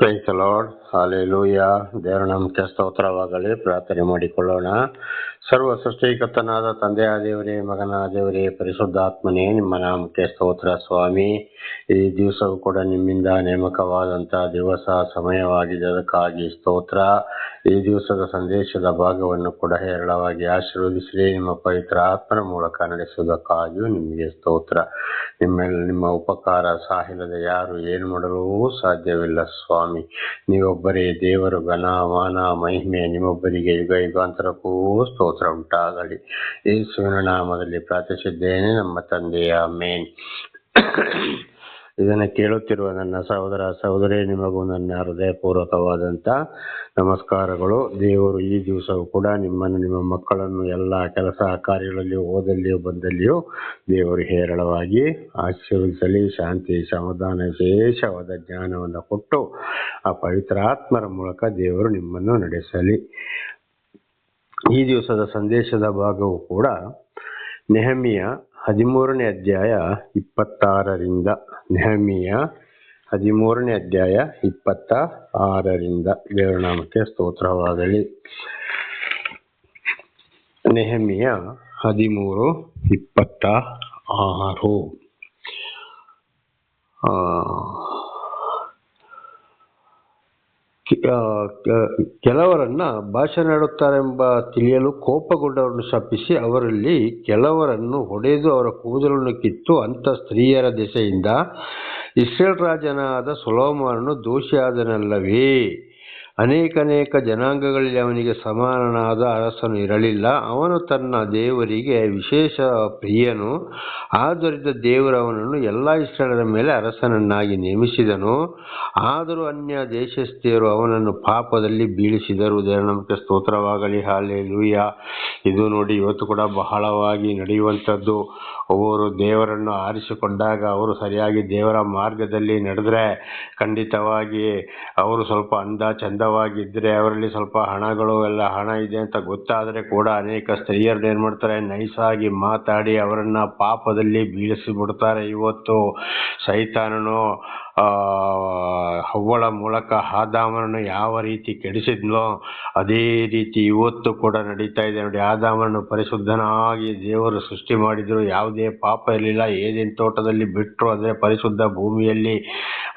Praise the lord, hallelujah. ದೇವರ ನಾಮಕ್ಕೆ ಸ್ತೋತ್ರವಾಗಲಿ. ಪ್ರಾರ್ಥನೆ ಮಾಡಿಕೊಳ್ಳೋಣ. ಸರ್ವ ಸೃಷ್ಟಿಕರ್ತನಾದ ತಂದೆಯ ದೇವರೇ, ಮಗನ ದೇವರೇ, ಪರಿಶುದ್ಧಾತ್ಮನೇ, ನಿಮ್ಮ ನಾಮಕ್ಕೆ ಸ್ತೋತ್ರ ಸ್ವಾಮಿ. ಈ ದಿವಸವೂ ಕೂಡ ನಿಮ್ಮಿಂದ ನೇಮಕವಾದಂಥ ದಿವಸ ಸಮಯವಾಗಿದ್ದದಕ್ಕಾಗಿ ಸ್ತೋತ್ರ. ಈ ದಿವಸದ ಸಂದೇಶದ ಭಾಗವನ್ನು ಕೂಡ ಹೇರಳವಾಗಿ ಆಶೀರ್ವದಿಸಿ ನಿಮ್ಮ ಪವಿತ್ರ ಆತ್ಮನ ಮೂಲಕ ನಡೆಸುವುದಕ್ಕಾಗಿಯೂ ನಿಮಗೆ ಸ್ತೋತ್ರ. ನಿಮ್ಮ ಉಪಕಾರ ಸಾಹಿಲ್ಲದೆ ಯಾರು ಏನು ಮಾಡಲು ಸಾಧ್ಯವಿಲ್ಲ ಸ್ವಾಮಿ. ನೀವೊಬ್ಬರೇ ದೇವರು. ಘನ ಮಾನ ಮಹಿಮೆ ನಿಮ್ಮೊಬ್ಬರಿಗೆ ಯುಗ ಯುಗಾಂತರಕ್ಕೂ ಸ್ತೋತ್ರ ಉಂಟಾಗಲಿ. ಯೇಸುವಿನ ನಾಮದಲ್ಲಿ ಪ್ರಾರ್ಥಿಸಿದ್ದೇನೆ ನಮ್ಮ ತಂದೆಯ ಆಮೆನ್. ಇದನ್ನು ಕೇಳುತ್ತಿರುವ ನನ್ನ ಸಹೋದರ ಸಹೋದರಿ, ನಿಮಗೂ ನನ್ನ ಹೃದಯಪೂರ್ವಕವಾದಂಥ ನಮಸ್ಕಾರಗಳು. ದೇವರು ಈ ದಿವಸವೂ ಕೂಡ ನಿಮ್ಮನ್ನು, ನಿಮ್ಮ ಮಕ್ಕಳನ್ನು ಎಲ್ಲ ಕೆಲಸ ಕಾರ್ಯಗಳಲ್ಲಿಯೂ ಓದಲ್ಲಿಯೂ ಬಂದಲ್ಲಿಯೂ ದೇವರು ಹೇರಳವಾಗಿ ಆಶೀರ್ವದಿಸಲಿ. ಶಾಂತಿ ಸಮಾಧಾನ ವಿಶೇಷವಾದ ಜ್ಞಾನವನ್ನು ಕೊಟ್ಟು ಆ ಪವಿತ್ರ ಆತ್ಮರ ಮೂಲಕ ದೇವರು ನಿಮ್ಮನ್ನು ನಡೆಸಲಿ. ಈ ದಿವಸದ ಸಂದೇಶದ ಭಾಗವು ಕೂಡ ನೆಹೆಮೀಯ 13ನೇ ಅಧ್ಯಾಯ 26ರಿಂದ. ನೆಹೆಮೀಯ 13ನೇ ಅಧ್ಯಾಯ 26ರಿಂದ. ದೇವರ ನಾಮಕ್ಕೆ ಸ್ತೋತ್ರವಾಗಲಿ. ನೆಹೆಮೀಯ 13:26. ಕೆಲವರನ್ನ ಭಾಷೆನಾಡುತ್ತಾರೆಂಬ ತಿಳಿಯಲು ಕೋಪಗೊಂಡವರನ್ನು ಶಪಿಸಿ ಅವರಲ್ಲಿ ಕೆಲವರನ್ನು ಹೊಡೆದು ಅವರ ಕೂದಲನ್ನು ಕಿತ್ತು ಅಂಥ ಸ್ತ್ರೀಯರ ದೆಸೆಯಿಂದ ಇಸ್ರೇಲ್ ರಾಜನಾದ ಸೊಲೊಮೋನನು ದೋಷಿಯಾದನಲ್ಲವೇ? ಅನೇಕ ಜನಾಂಗಗಳಲ್ಲಿ ಅವನಿಗೆ ಸಮಾನನಾದ ಅರಸನು ಇರಲಿಲ್ಲ. ಅವನು ತನ್ನ ದೇವರಿಗೆ ವಿಶೇಷ ಪ್ರಿಯನು. ಆದ್ದರಿಂದ ದೇವರು ಅವನನ್ನು ಎಲ್ಲ ಇಸ್ರಾಯೇಲರ ಮೇಲೆ ಅರಸನನ್ನಾಗಿ ನೇಮಿಸಿದನು. ಆದರೂ ಅನ್ಯ ದೇಶಸ್ಥರು ಅವನನ್ನು ಪಾಪದಲ್ಲಿ ಬೀಳಿಸಿದರು. ದೇವರ ನಾಮಕ್ಕೆ ಸ್ತೋತ್ರವಾಗಲಿ. ಹಾಲೆಲೂಯಾ. ಇದು ನೋಡಿ, ಇವತ್ತು ಕೂಡ ಬಹಳವಾಗಿ ನಡೆಯುವಂಥದ್ದು. ಅವರು ದೇವರನ್ನು ಆರಿಸಿಕೊಂಡಾಗ ಅವರು ಸರಿಯಾಗಿ ದೇವರ ಮಾರ್ಗದಲ್ಲಿ ನಡೆದ್ರೆ, ಖಂಡಿತವಾಗಿ ಅವರು ಸ್ವಲ್ಪ ಚಂದವಾಗಿದ್ದರೆ, ಅವರಲ್ಲಿ ಸ್ವಲ್ಪ ಹಣ ಇದೆ ಅಂತ ಗೊತ್ತಾದರೆ ಕೂಡ ಅನೇಕ ಸ್ತ್ರೀಯರು ಏನು ಮಾಡ್ತಾರೆ, ನೈಸಾಗಿ ಮಾತಾಡಿ ಅವರನ್ನ ಪಾಪದಲ್ಲಿ ಬೀಳಿಸಿಬಿಡ್ತಾರೆ. ಇವತ್ತು ಸೈತಾನನು ಹವ್ವಳ ಮೂಲಕ ಆದಾಮನನ್ನು ಯಾವ ರೀತಿ ಕೆಡಿಸಿದ್ನೋ ಅದೇ ರೀತಿ ಇವತ್ತು ಕೂಡ ನಡೀತಾ ಇದೆ ನೋಡಿ. ಆದಾಮನನ್ನು ಪರಿಶುದ್ಧನಾಗಿ ದೇವರು ಸೃಷ್ಟಿ ಮಾಡಿದ್ರು, ಯಾವುದೇ ಪಾಪ ಇರಲಿಲ್ಲ. ಏದೇನು ತೋಟದಲ್ಲಿ ಬಿಟ್ಟರು, ಅಂದರೆ ಪರಿಶುದ್ಧ ಭೂಮಿಯಲ್ಲಿ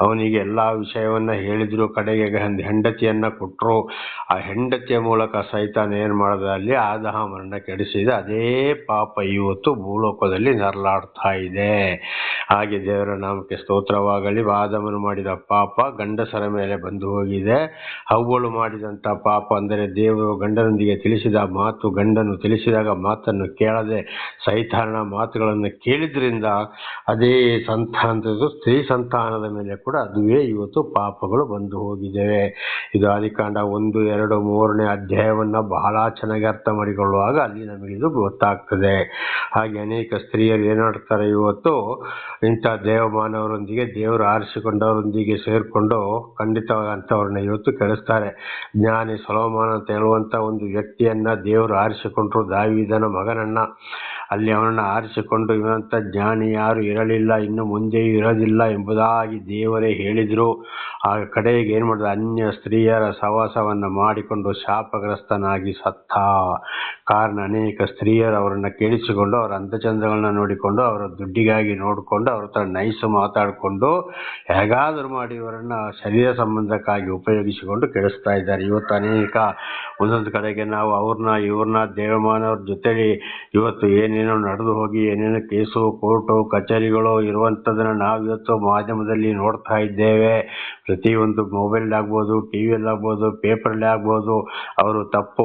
ಅವನಿಗೆ ಎಲ್ಲ ವಿಷಯವನ್ನ ಹೇಳಿದ್ರು. ಕಡೆಗೆ ಹೆಂಡತಿಯನ್ನ ಕೊಟ್ಟರು. ಆ ಹೆಂಡತಿಯ ಮೂಲಕ ಸೈತಾನ ಏನು ಮಾಡಿದ, ಅಲ್ಲಿ ಆದಾಮನನ್ನ ಕೆಡಿಸಿದ. ಅದೇ ಪಾಪ ಇವತ್ತು ಭೂಲೋಕದಲ್ಲಿ ನರಳಾಡ್ತಾ ಇದೆ. ಹಾಗೆ ದೇವರ ನಾಮಕ್ಕೆ ಸ್ತೋತ್ರವಾಗಲಿ. ಆದಾಮನು ಮಾಡಿದ ಪಾಪ ಗಂಡಸರ ಮೇಲೆ ಬಂದು ಹೋಗಿದೆ. ಹವ್ವಳು ಮಾಡಿದಂಥ ಪಾಪ ಅಂದರೆ ದೇವರು ಗಂಡನೊಂದಿಗೆ ತಿಳಿಸಿದ ಮಾತು, ಗಂಡನು ತಿಳಿಸಿದಾಗ ಮಾತನ್ನು ಕೇಳದೆ ಸೈತಾನನ ಮಾತುಗಳನ್ನು ಕೇಳಿದ್ರಿಂದ ಅದೇ ಸಂತಾನದ ಸ್ತ್ರೀ ಸಂತಾನದ ಮೇಲೆ ಕೂಡ ಅದುವೇ ಇವತ್ತು ಪಾಪಗಳು ಬಂದು ಹೋಗಿದ್ದೇವೆ. ಇದು ಆದಿಕಾಂಡ 1, 2, 3ನೇ ಅಧ್ಯಾಯವನ್ನ ಬಹಳ ಚೆನ್ನಾಗಿ ಅರ್ಥ ಮಾಡಿಕೊಳ್ಳುವಾಗ ಅಲ್ಲಿ ನಮಗೆ ಇದು ಗೊತ್ತಾಗ್ತದೆ. ಹಾಗೆ ಅನೇಕ ಸ್ತ್ರೀಯರು ಏನಾಡ್ತಾರೆ, ಇವತ್ತು ಇಂಥ ದೇವಮಾನವರೊಂದಿಗೆ, ದೇವರು ಆರಿಸಿಕೊಂಡವರೊಂದಿಗೆ ಸೇರಿಕೊಂಡು ಖಂಡಿತವಾಗಿ ಅಂಥವ್ರನ್ನ ಇವತ್ತು ಕೆಡಿಸ್ತಾರೆ. ಜ್ಞಾನಿ ಸೊಲೊಮೋನ ಅಂತ ಹೇಳುವಂಥ ಒಂದು ವ್ಯಕ್ತಿಯನ್ನ ದೇವರು ಆರಿಸಿಕೊಂಡ್ರು, ದಾವೀದನ ಮಗನನ್ನ. ಅಲ್ಲಿ ಅವನನ್ನು ಆರಿಸಿಕೊಂಡು ಇವನಂಥ ಜ್ಞಾನಿ ಯಾರು ಇರಲಿಲ್ಲ, ಇನ್ನು ಮುಂದೆಯೂ ಇರೋದಿಲ್ಲ ಎಂಬುದಾಗಿ ದೇವರೇ ಹೇಳಿದರು. ಆ ಕಡೆಗೆ ಏನು ಮಾಡಿದ, ಅನ್ಯ ಸ್ತ್ರೀಯರ ಸಹವಾಸವನ್ನು ಮಾಡಿಕೊಂಡು ಶಾಪಗ್ರಸ್ತನಾಗಿ ಸತ್ತ. ಕಾರಣ ಅನೇಕ ಸ್ತ್ರೀಯರು ಅವರನ್ನು ಕೇಳಿಸಿಕೊಂಡು ಅವರ ಅಂತಚಂದಗಳನ್ನ ನೋಡಿಕೊಂಡು ಅವರ ದುಡ್ಡಿಗಾಗಿ ನೋಡಿಕೊಂಡು ಅವ್ರ ಹತ್ರ ನೈಸು ಮಾತಾಡಿಕೊಂಡು ಹೇಗಾದರೂ ಮಾಡಿ ಇವರನ್ನು ಶರೀರ ಸಂಬಂಧಕ್ಕಾಗಿ ಉಪಯೋಗಿಸಿಕೊಂಡು ಕೆಡಿಸ್ತಾ ಇದ್ದಾರೆ. ಇವತ್ತು ಅನೇಕ ಒಂದೊಂದು ಕಡೆಗೆ ನಾವು ಇವ್ರನ್ನ ದೇವಮಾನವ್ರ ಜೊತೆಲಿ ಇವತ್ತು ಏನೇನೋ ನಡೆದು ಹೋಗಿ ಏನೇನೋ ಕೇಸು, ಕೋರ್ಟು, ಕಚೇರಿಗಳು ಇರುವಂಥದ್ದನ್ನು ನಾವು ಇವತ್ತು ಮಾಧ್ಯಮದಲ್ಲಿ ನೋಡ್ತಾ ಇದ್ದೇವೆ. ಪ್ರತಿಯೊಂದು ಮೊಬೈಲ್ ಆಗ್ಬೋದು, ಟಿವಿಯಲ್ಲಿ ಆಗ್ಬೋದು, ಪೇಪರಲ್ಲಿ ಆಗ್ಬೋದು, ಅವರು ತಪ್ಪು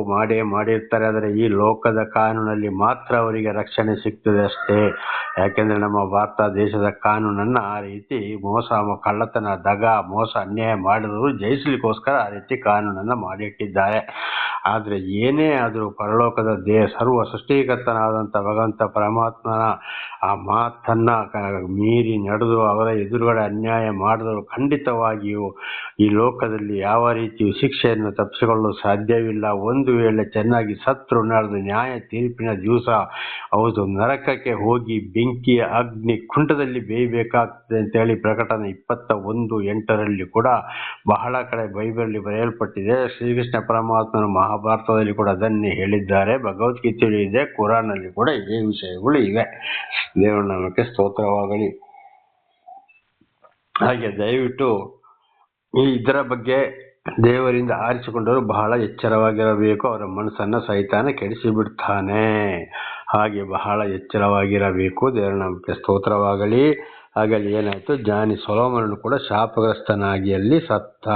ಮಾಡಿರ್ತಾರೆ. ಆದರೆ ಈ ಲೋಕದ ಕಾನೂನಲ್ಲಿ ಮಾತ್ರ ಅವರಿಗೆ ರಕ್ಷಣೆ ಸಿಗ್ತದೆ ಅಷ್ಟೇ. ಯಾಕೆಂದರೆ ನಮ್ಮ ಭಾರತ ದೇಶದ ಕಾನೂನನ್ನು ಆ ರೀತಿ ಮೋಸ, ಕಳ್ಳತನ, ದಗ, ಮೋಸ, ಅನ್ಯಾಯ ಮಾಡಿದವರು ಜಯಿಸಲಿಕ್ಕೋಸ್ಕರ ಆ ರೀತಿ ಕಾನೂನನ್ನು ಮಾಡಿಟ್ಟಿದ್ದಾರೆ. ಆದರೆ ಏನೇ ಆದರೂ ಪರಲೋಕದ ಸರ್ವ ಸೃಷ್ಟಿಕರ್ತನಾದಂಥ ಭಗವಂತ ಪರಮಾತ್ಮನ ಆ ಮಾತನ್ನ ಮೀರಿ ನಡೆದು ಅವರ ಎದುರುಗಡೆ ಅನ್ಯಾಯ ಮಾಡಿದವರು ಖಂಡಿತವಾಗಿಯೂ ಈ ಲೋಕದಲ್ಲಿ ಯಾವ ರೀತಿಯೂ ಶಿಕ್ಷೆಯನ್ನು ತಪ್ಪಿಸಿಕೊಳ್ಳಲು ಸಾಧ್ಯವಿಲ್ಲ. ಒಂದು ವೇಳೆ ಚೆನ್ನಾಗಿ ಸತ್ರು ನಡೆದು ನ್ಯಾಯ ತೀರ್ಪಿನ ದಿವಸ ಅವರು ನರಕಕ್ಕೆ ಹೋಗಿ ಬೆಂಕಿಯ ಅಗ್ನಿ ಕುಂಡದಲ್ಲಿ ಬೇಯಬೇಕಾಗ್ತದೆ ಅಂತೇಳಿ ಪ್ರಕಟಣೆ 21:8 ಕೂಡ ಬಹಳ ಕಡೆ ಬೈಬಲಲ್ಲಿ ಬರೆಯಲ್ಪಟ್ಟಿದೆ. ಶ್ರೀಕೃಷ್ಣ ಪರಮಾತ್ಮನ ಮಹಾಭಾರತದಲ್ಲಿ ಕೂಡ ಅದನ್ನೇ ಹೇಳಿದ್ದಾರೆ, ಭಗವದ್ಗೀತೆಯಲ್ಲಿ ಇದೆ, ಕುರಾನ್ನಲ್ಲಿ ಕೂಡ ಇದೇ ವಿಷಯಗಳು ಇವೆ. ದೇವರ ನಾಮಕ್ಕೆ ಸ್ತೋತ್ರವಾಗಲಿ. ಹಾಗೆ ದಯವಿಟ್ಟು ಇದರ ಬಗ್ಗೆ ದೇವರಿಂದ ಆರಿಸಿಕೊಂಡವರು ಬಹಳ ಎಚ್ಚರವಾಗಿರಬೇಕು. ಅವರ ಮನಸ್ಸನ್ನ ಸೈತಾನ ಕೆಡಿಸಿಬಿಡ್ತಾನೆ. ಹಾಗೆ ಬಹಳ ಎಚ್ಚರವಾಗಿರಬೇಕು. ದೇವರ ನಾಮಕ್ಕೆ ಸ್ತೋತ್ರವಾಗಲಿ. ಹಾಗಾಗಿ ಏನಾಯ್ತು, ಜ್ಞಾನಿ ಸೊಲೊಮೋನನು ಕೂಡ ಶಾಪಗ್ರಸ್ತನಾಗಿ ಅಲ್ಲಿ ಸತ್ತ.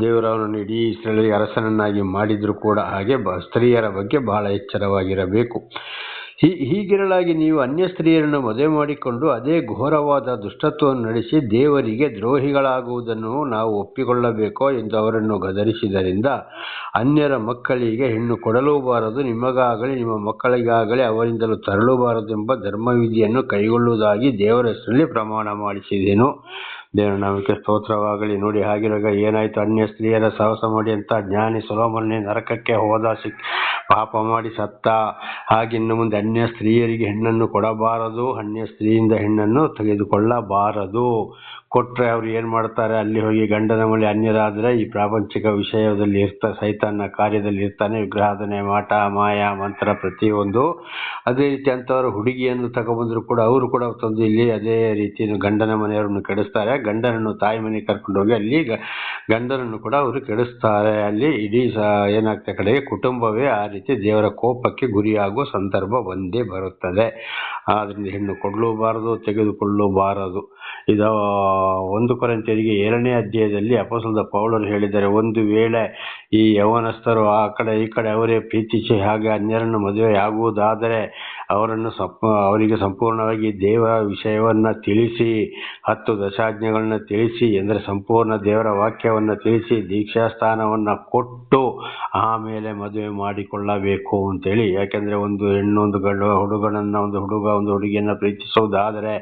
ದೇವರವನನ್ನು ಇಡೀ ಇಸ್ರಾಯೇಲಿಗೆ ಅರಸನನ್ನಾಗಿ ಮಾಡಿದ್ರು ಕೂಡ ಹಾಗೆ ಸ್ತ್ರೀಯರ ಬಗ್ಗೆ ಬಹಳ ಎಚ್ಚರವಾಗಿರಬೇಕು. ಹೀಗಿರಲಾಗಿ ನೀವು ಅನ್ಯ ಸ್ತ್ರೀಯರನ್ನು ಮದುವೆ ಮಾಡಿಕೊಂಡು ಅದೇ ಘೋರವಾದ ದುಷ್ಟತ್ವವನ್ನು ನಡೆಸಿ ದೇವರಿಗೆ ದ್ರೋಹಿಗಳಾಗುವುದನ್ನು ನಾವು ಒಪ್ಪಿಕೊಳ್ಳಬೇಕೋ ಎಂದು ಅವರನ್ನು ಗದರಿಸಿದರಿಂದ ಅನ್ಯರ ಮಕ್ಕಳಿಗೆ ಹೆಣ್ಣು ಕೊಡಲೂಬಾರದು, ನಿಮಗಾಗಲಿ ನಿಮ್ಮ ಮಕ್ಕಳಿಗಾಗಲಿ ಅವರಿಂದಲೂ ತರಲೂಬಾರದು ಎಂಬ ಧರ್ಮವಿಧಿಯನ್ನು ಕೈಗೊಳ್ಳುವುದಾಗಿ ದೇವರ ಹೆಸರಲ್ಲಿ ಪ್ರಮಾಣ ಮಾಡಿಸಿದೆನು. ದೇವರ ನಾಮಕ್ಕೆ ಸ್ತೋತ್ರವಾಗಲಿ. ನೋಡಿ, ಹಾಗಿರುವಾಗ ಏನಾಯ್ತು, ಅನ್ಯ ಸ್ತ್ರೀಯರ ಸಹವಾಸ ಮಾಡಿ ಅಂತ ಜ್ಞಾನಿ ಸೊಲೊಮೋನನೇ ನರಕಕ್ಕೆ ಹೋದ, ಪಾಪ ಮಾಡಿ ಸತ್ತ. ಹಾಗಿನ್ನು ಮುಂದೆ ಅನ್ಯ ಸ್ತ್ರೀಯರಿಗೆ ಹೆಣ್ಣನ್ನು ಕೊಡಬಾರದು, ಅನ್ಯ ಸ್ತ್ರೀಯಿಂದ ಹೆಣ್ಣನ್ನು ತೆಗೆದುಕೊಳ್ಳಬಾರದು. ಕೊಟ್ಟರೆ ಅವ್ರು ಏನು ಮಾಡ್ತಾರೆ, ಅಲ್ಲಿ ಹೋಗಿ ಗಂಡನ ಮನೆ ಅನ್ಯರಾದರೆ ಈ ಪ್ರಾಪಂಚಿಕ ವಿಷಯದಲ್ಲಿ ಇರ್ತಾರೆ, ಸೈತಾನ ಕಾರ್ಯದಲ್ಲಿ ಇರ್ತಾನೆ, ವಿಗ್ರಹಾಧನೆ, ಮಾಟ, ಮಾಯ, ಮಂತ್ರ ಪ್ರತಿಯೊಂದು. ಅದೇ ರೀತಿ ಅಂಥವ್ರು ಹುಡುಗಿಯನ್ನು ತಗೊಬಂದ್ರು ಕೂಡ ಅವರು ಕೂಡ ತಂದು ಇಲ್ಲಿ ಅದೇ ರೀತಿ ಗಂಡನ ಮನೆಯವರನ್ನು ಕೆಡಿಸ್ತಾರೆ. ಗಂಡನನ್ನು ತಾಯಿ ಮನೆಗೆ ಕರ್ಕೊಂಡೋಗಿ ಅಲ್ಲಿ ಗಂಡನನ್ನು ಕೂಡ ಅವರು ಕೆಡಿಸ್ತಾರೆ. ಅಲ್ಲಿ ಇಡೀ ಏನಾಗ್ತದೆ ಕಡೆಗೆ ಕುಟುಂಬವೇ ಆ ರೀತಿ ದೇವರ ಕೋಪಕ್ಕೆ ಗುರಿಯಾಗುವ ಸಂದರ್ಭ ಒಂದೇ ಬರುತ್ತದೆ. ಆದ್ರಿಂದ ಹೆಣ್ಣು ಕೊಡಲೂಬಾರದು, ತೆಗೆದುಕೊಳ್ಳಬಾರದು. ಇದು 1 ಕೊರಿಂಥಿಯರಿಗೆ 2ನೇ ಅಧ್ಯಾಯದಲ್ಲಿ ಅಪೊಸ್ತಲನಾದ ಪೌಲರು ಹೇಳಿದ್ದಾರೆ, ಒಂದು ವೇಳೆ ಈ ಯೌವನಸ್ಥರು ಆ ಕಡೆ ಈ ಕಡೆ ಅವರೇ ಪ್ರೀತಿಸಿ ಹಾಗೆ ಅನ್ಯರನ್ನು ಮದುವೆ ಆಗುವುದಾದರೆ ಅವರಿಗೆ ಸಂಪೂರ್ಣವಾಗಿ ದೇವರ ವಿಷಯವನ್ನ ತಿಳಿಸಿ, 10 ದಶಾಜ್ಞೆಗಳನ್ನ ತಿಳಿಸಿ, ಅಂದರೆ ಸಂಪೂರ್ಣ ದೇವರ ವಾಕ್ಯವನ್ನ ತಿಳಿಸಿ, ದೀಕ್ಷಾಸ್ಥಾನವನ್ನ ಕೊಟ್ಟು ಆಮೇಲೆ ಮದುವೆ ಮಾಡಿಕೊಳ್ಳಬೇಕು ಅಂತೇಳಿ. ಯಾಕೆಂದ್ರೆ ಒಂದು ಹೆಣ್ಣು ಒಂದು ಹುಡುಗನನ್ನ ಒಂದು ಹುಡುಗಿಯನ್ನ ಪ್ರೀತಿಸುವುದಾದರೆ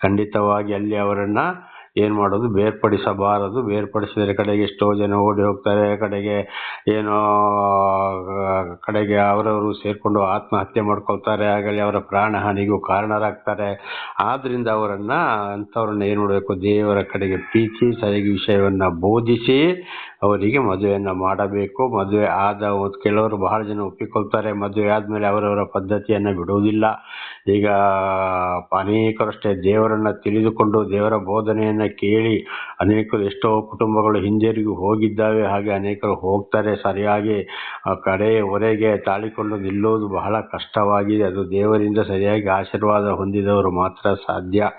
ಖಂಡಿತವಾಗಿ ಅಲ್ಲಿ ಅವರನ್ನ ಏನ್ ಮಾಡೋದು, ಬೇರ್ಪಡಿಸಬಾರದು. ಬೇರ್ಪಡಿಸಿದರೆ ಕಡೆಗೆ ಎಷ್ಟೋ ಜನ ಓಡಿ ಹೋಗ್ತಾರೆ, ಕಡೆಗೆ ಅವರವರು ಸೇರ್ಕೊಂಡು ಆತ್ಮಹತ್ಯೆ ಮಾಡ್ಕೊಳ್ತಾರೆ, ಆಗಲಿ ಅವರ ಪ್ರಾಣ ಹಾನಿಗೂ ಕಾರಣರಾಗ್ತಾರೆ. ಆದ್ರಿಂದ ಅಂಥವ್ರನ್ನ ಏನ್ ಮಾಡಬೇಕು, ದೇವರ ಕಡೆಗೆ ಪ್ರೀತಿ ಸರಿಯಾಗಿ ವಿಷಯವನ್ನ ಬೋಧಿಸಿ ಅವರಿಗೆ ಮದುವೆಯನ್ನ ಮಾಡಬೇಕು. ಮದುವೆ ಆದ ಕೆಲವರು ಬಹಳ ಜನ ಒಪ್ಪಿಕೊಳ್ತಾರೆ, ಮದುವೆ ಆದ್ಮೇಲೆ ಅವರವರ ಪದ್ಧತಿಯನ್ನ ಬಿಡುವುದಿಲ್ಲ. ಈಗ ಅನೇಕರಷ್ಟೇ ದೇವರನ್ನ ತಿಳಿದುಕೊಂಡು ದೇವರ ಬೋಧನೆಯನ್ನ ಕೇಳಿ ಅನೇಕರು ಎಷ್ಟೋ ಕುಟುಂಬಗಳು ಹಿಂಜರಿಗೂ ಹೋಗಿದ್ದಾವೆ. ಹಾಗೆ ಅನೇಕರು ಹೋಗ್ತಾರೆ. ಸರಿಯಾಗಿ ಕಡೆಯವರೆಗೆ ತಾಳಿಕೊಂಡು ನಿಲ್ಲೋದು ಬಹಳ ಕಷ್ಟವಾಗಿದೆ. ಅದು ದೇವರಿಂದ ಸರಿಯಾಗಿ ಆಶೀರ್ವಾದ ಹೊಂದಿದವರು ಮಾತ್ರ ಸಾಧ್ಯ.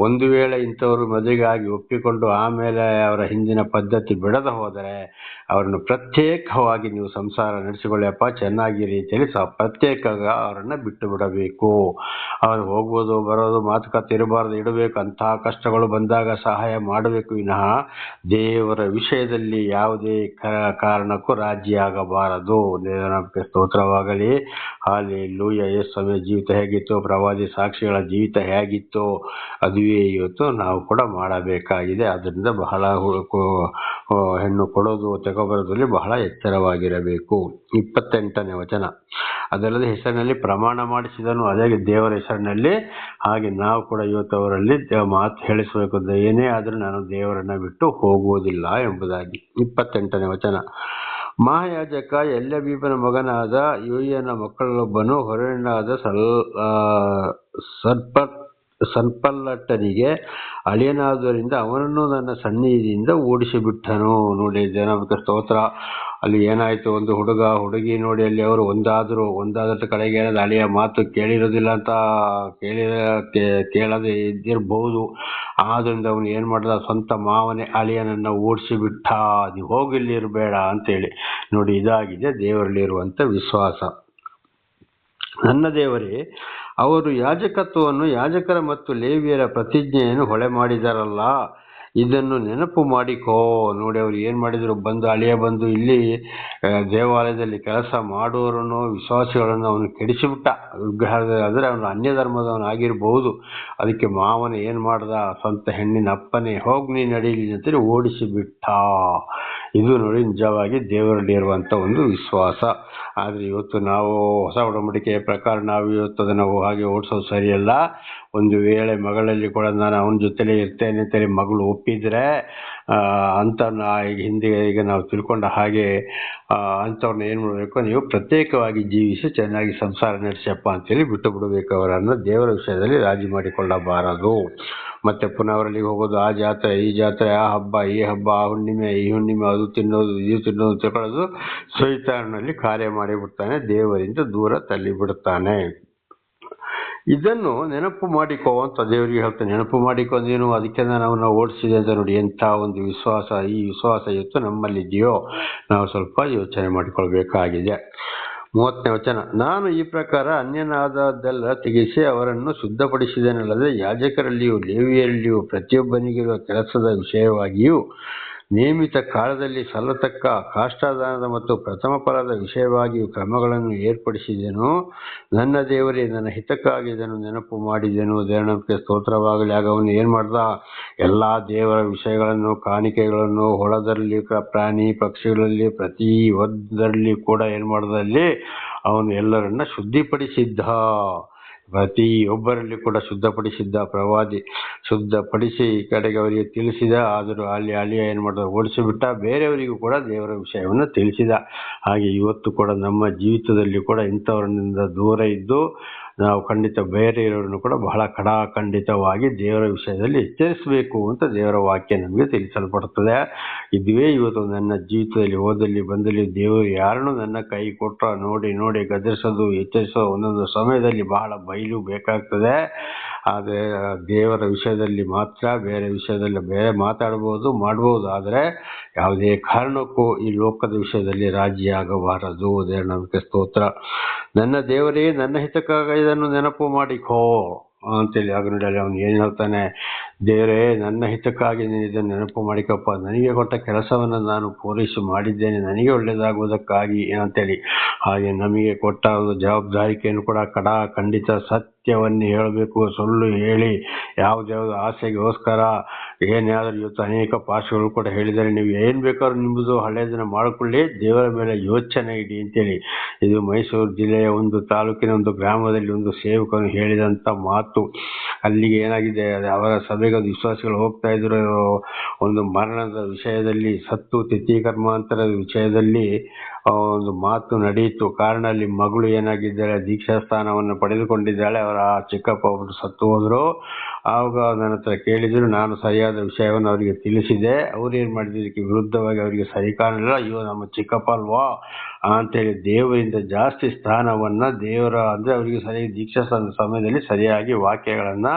ಒಂದು ವೇಳೆ ಇಂಥವರು ಮದುವೆಗಾಗಿ ಒಪ್ಪಿಕೊಂಡು ಆಮೇಲೆ ಅವರ ಹಿಂದಿನ ಪದ್ಧತಿ ಬಿಡದ ಹೋದರೆ ಅವರನ್ನು ಪ್ರತ್ಯೇಕವಾಗಿ ನೀವು ಸಂಸಾರ ನಡೆಸಿಕೊಳ್ಳಪ್ಪ, ಚೆನ್ನಾಗಿ ರೀತಿಯಲ್ಲಿ ಪ್ರತ್ಯೇಕ ಅವರನ್ನ ಬಿಟ್ಟು ಬಿಡಬೇಕು. ಅವರು ಹೋಗ್ಬೋದು, ಬರೋದು, ಮಾತುಕತೆ ಇರಬಾರ್ದು, ಇಡಬೇಕು. ಅಂತಹ ಕಷ್ಟಗಳು ಬಂದಾಗ ಸಹಾಯ ಮಾಡಬೇಕು ವಿನಃ ದೇವರ ವಿಷಯದಲ್ಲಿ ಯಾವುದೇ ಕಾರಣಕ್ಕೂ ರಾಜಿಯಾಗಬಾರದು. ದೇವರ ಸ್ತೋತ್ರವಾಗಲಿ. ಹಲ್ಲೆಲೂಯಾ. ಯೇಸುವಿನ ಜೀವಿತ ಹೇಗಿತ್ತು, ಪ್ರವಾದಿ ಸಾಕ್ಷಿಗಳ ಜೀವಿತ ಹೇಗಿತ್ತು, ಅದುವೇ ಇವತ್ತು ನಾವು ಕೂಡ ಮಾಡಬೇಕಾಗಿದೆ. ಅದರಿಂದ ಬಹಳ ಹೆಣ್ಣು ಕೊಡೋದು ತೆಗೊಬರೋದ್ರಲ್ಲಿ ಬಹಳ ಎಚ್ಚರವಾಗಿರಬೇಕು. 28ನೇ ವಚನ, ಅದಲ್ಲದೆ ಹೆಸರಿನಲ್ಲಿ ಪ್ರಮಾಣ ಮಾಡಿಸಿದನು, ಅದೇ ದೇವರ ಹೆಸರಿನಲ್ಲಿ. ಹಾಗೆ ನಾವು ಕೂಡ ಇವತ್ತು ಅವರಲ್ಲಿ ಮಾತು ಹೇಳಿಸಬೇಕು, ಏನೇ ಆದರೂ ನಾನು ದೇವರನ್ನ ಬಿಟ್ಟು ಹೋಗುವುದಿಲ್ಲ ಎಂಬುದಾಗಿ. 28ನೇ ವಚನ, ಮಹಾಯಾಜಕ ಎಲ್ಯಾಬೀಬನ ಮಗನಾದ ಯೋಯನ ಮಕ್ಕಳಲ್ಲೊಬ್ಬನು ಹೊರನಾದ ಸನ್ಬಲ್ಲಟನಿಗೆ ಅಳಿಯನಾದುದರಿಂದ ಅವನನ್ನು ನನ್ನ ಸನ್ನಿಧಿಯಿಂದ ಓಡಿಸಿಬಿಟ್ಟನು. ನೋಡಿ, ಜನಕ್ಕೆ ಸ್ತೋತ್ರ. ಅಲ್ಲಿ ಏನಾಯ್ತು, ಒಂದು ಹುಡುಗಿ ನೋಡಿ, ಅಲ್ಲಿ ಅವರು ಒಂದಾದಷ್ಟು ಕಡೆಗೆ ಏನಾದ್ರು ಅಳಿಯ ಮಾತು ಕೇಳಿರೋದಿಲ್ಲ ಅಂತ ಕೇಳದೆ ಇದ್ದಿರಬಹುದು. ಆದ್ರಿಂದ ಅವನು ಏನ್ ಮಾಡ್ದ, ಸ್ವಂತ ಮಾವನೇ ಅಳಿಯನನ್ನ ಓಡಿಸಿಬಿಟ್ಟ. ನೀವು ಹೋಗಿಲ್ಲಿ ಇರಬೇಡ ಅಂತೇಳಿ. ನೋಡಿ, ಇದಾಗಿದೆ ದೇವರಲ್ಲಿರುವಂತ ವಿಶ್ವಾಸ. ನನ್ನ ದೇವರೇ, ಅವರು ಯಾಜಕತ್ವವನ್ನು, ಯಾಜಕರ ಮತ್ತು ಲೇವಿಯರ ಪ್ರತಿಜ್ಞೆಯನ್ನು ಹೊಳೆ ಮಾಡಿದರಲ್ಲ, ಇದನ್ನು ನೆನಪು ಮಾಡಿಕೋ. ನೋಡಿ ಅವ್ರು ಏನು ಮಾಡಿದರು, ಅಳಿಯ ಬಂದು ಇಲ್ಲಿ ದೇವಾಲಯದಲ್ಲಿ ಕೆಲಸ ಮಾಡುವವರನ್ನು ವಿಶ್ವಾಸಿಗಳನ್ನು ಅವನು ಕೆಡಿಸಿಬಿಟ್ಟ. ವಿಗ್ರಹದ ಅಂದರೆ ಅವನು ಅನ್ಯ ಧರ್ಮದವನಾಗಿರ್ಬಹುದು. ಅದಕ್ಕೆ ಮಾವನ ಏನು ಮಾಡ್ದ, ಸ್ವಂತ ಹೆಣ್ಣಿನ ಅಪ್ಪನೇ ಹೋಗಿ ನೀನು ನಡೀಲಿ ಅಂತೇಳಿ ಓಡಿಸಿಬಿಟ್ಟ. ಇದು ನೋಡಿ ನಿಜವಾಗಿ ದೇವರಲ್ಲಿ ಇರುವಂಥ ಒಂದು ವಿಶ್ವಾಸ. ಆದರೆ ಇವತ್ತು ನಾವು ಹೊಸ ಒಡಂಬಡಿಕೆಯ ಪ್ರಕಾರ ನಾವು ಇವತ್ತು ಅದನ್ನು ಹಾಗೆ ಓಡಿಸೋದು ಸರಿಯಲ್ಲ. ಒಂದು ವೇಳೆ ಮಗಳಲ್ಲಿ ಕೂಡ ನಾನು ಅವನ ಜೊತೆಲೇ ಇರ್ತೇನೆ ಅಂತೇಳಿ ಮಗಳು ಒಪ್ಪಿದರೆ ಅಂತ ಈಗ ನಾವು ತಿಳ್ಕೊಂಡ ಹಾಗೆ ಅಂಥವ್ರನ್ನ ಏನು ಮಾಡಬೇಕು, ನೀವು ಪ್ರತ್ಯೇಕವಾಗಿ ಜೀವಿಸಿ ಚೆನ್ನಾಗಿ ಸಂಸಾರ ನಡೆಸಪ್ಪ ಅಂತೇಳಿ ಬಿಟ್ಟು ಬಿಡಬೇಕು. ಅವರನ್ನು ದೇವರ ವಿಷಯದಲ್ಲಿ ರಾಜಿ ಮಾಡಿಕೊಳ್ಳಬಾರದು. ಮತ್ತೆ ಪುನಃ ಅವರಲ್ಲಿ ಹೋಗೋದು, ಆ ಜಾತ್ರೆ ಈ ಜಾತ್ರೆ, ಆ ಹಬ್ಬ ಈ ಹಬ್ಬ, ಆ ಹುಣ್ಣಿಮೆ ಈ ಹುಣ್ಣಿಮೆ, ಅದು ತಿನ್ನೋದು ಇದು ತಿನ್ನೋದು ತಿಳ್ಕೊಳ್ಳೋದು, ಸೈತಾನನಲ್ಲಿ ಕಾರ್ಯ ಮಾಡಿಬಿಡ್ತಾನೆ, ದೇವರಿಂದ ದೂರ ತಳ್ಳಿಬಿಡ್ತಾನೆ. ಇದನ್ನು ನೆನಪು ಮಾಡಿಕೋ ಅಂತ ದೇವರಿಗೆ ಹೇಳ್ತಾನೆ. ನೆನಪು ಮಾಡಿಕೋ ನೀನು, ಅದಕ್ಕೆ ನಾನು ಅವನ್ನ ಓಡಿಸಿದೆ ಅಂತ. ನೋಡಿ ಎಂಥ ಒಂದು ವಿಶ್ವಾಸ. ಈ ವಿಶ್ವಾಸ ಇವತ್ತು ನಮ್ಮಲ್ಲಿದೆಯೋ ನಾವು ಸ್ವಲ್ಪ ಯೋಚನೆ ಮಾಡಿಕೊಳ್ಬೇಕಾಗಿದೆ. 30ನೇ ವಚನ, ನಾನು ಈ ಪ್ರಕಾರ ಅನ್ಯನಾದದ್ದೆಲ್ಲ ತೆಗೆಸಿ ಅವರನ್ನು ಶುದ್ಧಪಡಿಸಿದನಲ್ಲದೆ ಯಾಜಕರಲ್ಲಿಯೂ ಲೇವಿಯರಲ್ಲಿಯೂ ಪ್ರತಿಯೊಬ್ಬನಿಗಿರುವ ಕೆಲಸದ ವಿಷಯವಾಗಿಯೂ ನೇಮಿತ ಕಾಲದಲ್ಲಿ ಸಲ್ಲತಕ್ಕ ಕಾಷ್ಟಾದಾನದ ಮತ್ತು ಪ್ರಥಮ ಫಲದ ವಿಷಯವಾಗಿಯೂ ಕ್ರಮಗಳನ್ನು ಏರ್ಪಡಿಸಿದೆನು. ನನ್ನ ದೇವರೇ, ನನ್ನ ಹಿತಕ್ಕಾಗಿ ಇದನ್ನು ನೆನಪು ಮಾಡಿದೆನು. ದೇವರಿಗೆ ಸ್ತೋತ್ರವಾಗಲಿ. ಆಗ ಅವನು ಏನು ಮಾಡ್ದ, ಎಲ್ಲ ದೇವರ ವಿಷಯಗಳನ್ನು, ಕಾಣಿಕೆಗಳನ್ನು, ಹೊಲದಲ್ಲಿ ಪ್ರಾಣಿ ಪಕ್ಷಿಗಳಲ್ಲಿ ಪ್ರತಿ ಒಂದರಲ್ಲಿ ಕೂಡ ಏನು ಮಾಡ್ದ, ಅಲ್ಲಿ ಅವನು ಎಲ್ಲರನ್ನ ಶುದ್ಧಿಪಡಿಸಿದ್ದ. ಪ್ರತಿಯೊಬ್ಬರಲ್ಲಿ ಕೂಡ ಶುದ್ಧಪಡಿಸಿದ್ದ. ಪ್ರವಾದಿ ಶುದ್ಧಪಡಿಸಿ ಕಡೆಗೆ ಅವರಿಗೆ ತಿಳಿಸಿದ. ಆದರೂ ಅಳಿಯ ಏನು ಮಾಡಿದ, ಓಡಿಸಿಬಿಟ್ಟ. ಬೇರೆಯವರಿಗೂ ಕೂಡ ದೇವರ ವಿಷಯವನ್ನು ತಿಳಿಸಿದ. ಹಾಗೆ ಇವತ್ತು ಕೂಡ ನಮ್ಮ ಜೀವಿತದಲ್ಲಿ ಕೂಡ ಇಂಥವರಿಂದ ದೂರ ಇದ್ದು ನಾವು ಖಂಡಿತ ಬೇರೆ ಇರೋರನ್ನು ಕೂಡ ಬಹಳ ಖಂಡಿತವಾಗಿ ದೇವರ ವಿಷಯದಲ್ಲಿ ಎಚ್ಚರಿಸಬೇಕು ಅಂತ ದೇವರ ವಾಕ್ಯ ನಮಗೆ ತಿಳಿಸಲ್ಪಡುತ್ತದೆ. ಇದುವೇ ಇವತ್ತು ನನ್ನ ಜೀವಿತದಲ್ಲಿ ಹೋದಲ್ಲಿ ಬಂದಲ್ಲಿ ದೇವರು ಯಾರನ್ನು ನನ್ನ ಕೈ ಕೊಟ್ಟರೆ ನೋಡಿ ಗದರಿಸೋದು ಎಚ್ಚರಿಸೋದು ಒಂದೊಂದು ಸಮಯದಲ್ಲಿ ಬಹಳ ಬಯಲು ಬೇಕಾಗ್ತದೆ. ಆದರೆ ದೇವರ ವಿಷಯದಲ್ಲಿ ಮಾತ್ರ, ಬೇರೆ ವಿಷಯದಲ್ಲಿ ಬೇರೆ ಮಾತಾಡ್ಬೋದು ಮಾಡ್ಬೋದು, ಆದರೆ ಯಾವುದೇ ಕಾರಣಕ್ಕೂ ಈ ಲೋಕದ ವಿಷಯದಲ್ಲಿ ರಾಜಿಯಾಗಬಾರದು. ದೇವರ ನಮಗೆ ಸ್ತೋತ್ರ. ನನ್ನ ದೇವರೇ, ನನ್ನ ಹಿತಕ್ಕಾಗಿ ಇದನ್ನು ನೆನಪು ಮಾಡಿಕೋ ಅಂತೇಳಿ. ಆಗ ನೋಡಿ ಅವನು ಏನು ಹೇಳ್ತಾನೆ, ದೇವರೇ ನನ್ನ ಹಿತಕ್ಕಾಗಿ ನೀನು ಇದನ್ನು ನೆನಪು ಮಾಡಿಕಪ್ಪ. ನನಗೆ ಕೊಟ್ಟ ಕೆಲಸವನ್ನು ನಾನು ಪೂರೈಸಿ ಮಾಡಿದ್ದೇನೆ, ನನಗೆ ಒಳ್ಳೆಯದಾಗುವುದಕ್ಕಾಗಿ ಅಂತೇಳಿ. ಹಾಗೆ ನಮಗೆ ಕೊಟ್ಟ ಜವಾಬ್ದಾರಿಕೆಯನ್ನು ಕೂಡ ಖಂಡಿತ ಸತ್ಯವನ್ನು ಹೇಳಬೇಕು. ಸುಳ್ಳು ಹೇಳಿ ಯಾವುದ್ಯಾವುದು ಆಸೆಗೋಸ್ಕರ ಏನಾದರೂ ಇವತ್ತು ಅನೇಕ ಪಾಸ್ಟ್ಗಳು ಕೂಡ ಹೇಳಿದ್ದಾರೆ, ನೀವು ಏನು ಬೇಕಾದ್ರೂ ನಿಮ್ಮದು ಹಳೆಯದನ್ನು ಮಾಡಿಕೊಳ್ಳಿ, ದೇವರ ಮೇಲೆ ಯೋಚನೆ ಇಡಿ ಅಂತೇಳಿ. ಇದು ಮೈಸೂರು ಜಿಲ್ಲೆಯ ಒಂದು ತಾಲೂಕಿನ ಒಂದು ಗ್ರಾಮದಲ್ಲಿ ಒಂದು ಸೇವಕನು ಹೇಳಿದಂಥ ಮಾತು. ಅಲ್ಲಿಗೆ ಏನಾಗಿದೆ, ಅವರ ಸಭೆಗೆ ವಿಶ್ವಾಸಿಗಳು ಹೋಗ್ತಾ ಇದ್ರು. ಒಂದು ಮರಣದ ವಿಷಯದಲ್ಲಿ, ಸತ್ತು ತಿಥಿ ಕರ್ಮಾಂತರದ ವಿಷಯದಲ್ಲಿ ಒಂದು ಮಾತು ನಡೆಯಿತು. ಕಾರಣ ಅಲ್ಲಿ ಮಗಳು ಏನಾಗಿದ್ದಾಳೆ, ದೀಕ್ಷಾ ಸ್ಥಾನವನ್ನು ಪಡೆದುಕೊಂಡಿದ್ದಾಳೆ. ಅವರ ಚಿಕ್ಕಪ್ಪ ಒಬ್ಬರು ಸತ್ತು ಹೋದರು. ಆವಾಗ ನನ್ನ ಹತ್ರ ಕೇಳಿದ್ರು, ನಾನು ಸರಿಯಾದ ವಿಷಯವನ್ನು ಅವರಿಗೆ ತಿಳಿಸಿದೆ. ಅವ್ರು ಏನು ಮಾಡಿದ್ರು, ಇದಕ್ಕೆ ವಿರುದ್ಧವಾಗಿ ಅವರಿಗೆ ಸರಿ ಕಾಣಲಿಲ್ಲ. ಅಯ್ಯೋ ನಮ್ಮ ಚಿಕ್ಕಪ್ಪ ಅಲ್ವಾ ಅಂತೇಳಿ ದೇವರಿಂದ ಜಾಸ್ತಿ ಸ್ಥಾನವನ್ನು ದೇವರ ಅಂದರೆ ಅವರಿಗೆ ಸರಿಯಾಗಿ ದೀಕ್ಷಾ ಸಮಯದಲ್ಲಿ ಸರಿಯಾಗಿ ವಾಕ್ಯಗಳನ್ನು,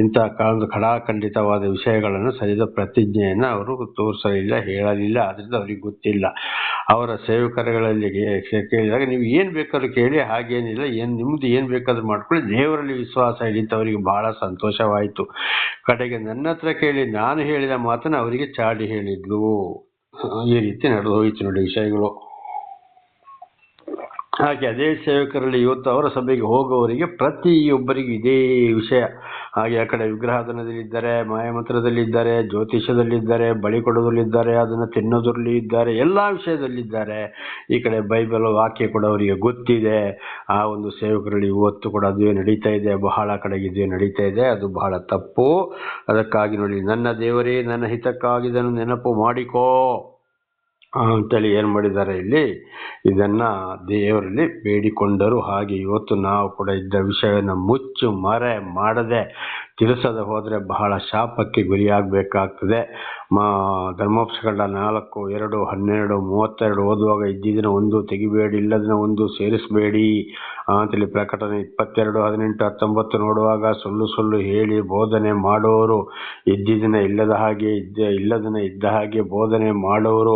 ಇಂಥ ಒಂದು ಖಂಡಿತವಾದ ವಿಷಯಗಳನ್ನು, ಸರಿಯಾದ ಪ್ರತಿಜ್ಞೆಯನ್ನು ಅವರು ತೋರಿಸಲಿಲ್ಲ, ಹೇಳಲಿಲ್ಲ. ಅದರಿಂದ ಅವ್ರಿಗೆ ಗೊತ್ತಿಲ್ಲ. ಅವರ ಸೇವಕರುಗಳಲ್ಲಿ ಕೇಳಿದಾಗ ನೀವು ಏನು ಬೇಕಾದ್ರೂ ಕೇಳಿ, ಹಾಗೇನಿಲ್ಲ, ನಿಮ್ಮದು ಏನು ಬೇಕಾದ್ರೂ ಮಾಡ್ಕೊಳ್ಳಿ, ದೇವರಲ್ಲಿ ವಿಶ್ವಾಸ ಇಡಿ ಅಂತ ಅವರಿಗೆ ಬಹಳ ಸಂತೋಷವಾಯಿತು. ಕಡೆಗೆ ನನ್ನ ಹತ್ರ ಕೇಳಿ ನಾನು ಹೇಳಿದ ಮಾತನ್ನು ಅವರಿಗೆ ಚಾಡಿ ಹೇಳಿದ್ಲು. ಈ ರೀತಿ ನಡೆದು ಹೋಯಿತು ನೋಡಿ ವಿಷಯಗಳು. ಹಾಗೆ ಅದೇ ಸೇವಕರಲ್ಲಿ ಇವತ್ತು ಅವರ ಸಭೆಗೆ ಹೋಗುವವರಿಗೆ ಪ್ರತಿಯೊಬ್ಬರಿಗೂ ಇದೇ ವಿಷಯ. ಹಾಗೆ ಆ ಕಡೆ ವಿಗ್ರಹಾಧನದಲ್ಲಿದ್ದಾರೆ, ಮಾಯಮಂತ್ರದಲ್ಲಿದ್ದಾರೆ, ಜ್ಯೋತಿಷದಲ್ಲಿದ್ದಾರೆ, ಬಳಿ ಕೊಡೋದ್ರಲ್ಲಿದ್ದಾರೆ, ಅದನ್ನು ತಿನ್ನೋದ್ರಲ್ಲಿ ಇದ್ದಾರೆ, ಎಲ್ಲ ವಿಷಯದಲ್ಲಿದ್ದಾರೆ. ಈ ಕಡೆ ಬೈಬಲ್ ವಾಕ್ಯ ಕೂಡ ಅವರಿಗೆ ಗೊತ್ತಿದೆ. ಆ ಒಂದು ಸೇವಕರಲ್ಲಿ ಇವತ್ತು ಕೂಡ ಅದುವೇ ನಡೀತಾ ಇದೆ, ಬಹಳ ಕಡೆಗೆ ಇದುವೇ ನಡೀತಾ ಇದೆ. ಅದು ಬಹಳ ತಪ್ಪು. ಅದಕ್ಕಾಗಿ ನೋಡಿ, ನನ್ನ ದೇವರೇ ನನ್ನ ಹಿತಕ್ಕಾಗಿ ಇದನ್ನು ನೆನಪು ಮಾಡಿಕೋ ಅಂತೇಳಿ ಏನು ಮಾಡಿದ್ದಾರೆ ಇಲ್ಲಿ, ಇದನ್ನ ದೇವರಲ್ಲಿ ಬೇಡಿಕೊಂಡರು. ಹಾಗೆ ಇವತ್ತು ನಾವು ಕೂಡ ಇದ್ದ ವಿಷಯವನ್ನು ಮುಚ್ಚು ಮರೆ ಮಾಡದೆ ತಿಳಿಸದೆ ಹೋದರೆ ಬಹಳ ಶಾಪಕ್ಕೆ ಗುರಿಯಾಗಬೇಕಾಗ್ತದೆ. ಧರ್ಮೋಪದೇಶಕಾಂಡ 4:2-12-32 ಓದುವಾಗ, ಇದ್ದಿದ್ದನ್ನು ಒಂದು ತೆಗಿಬೇಡಿ, ಇಲ್ಲದನ್ನ ಒಂದು ಸೇರಿಸಬೇಡಿ ಅಂತೇಳಿ. ಪ್ರಕಟಣೆ 22:18-19 ನೋಡುವಾಗ, ಸುಳ್ಳು ಹೇಳಿ ಬೋಧನೆ ಮಾಡೋರು, ಇದ್ದಿದ್ದನ್ನ ಇಲ್ಲದ ಹಾಗೆ ಇಲ್ಲದನ್ನ ಇದ್ದ ಹಾಗೆ ಬೋಧನೆ ಮಾಡೋರು,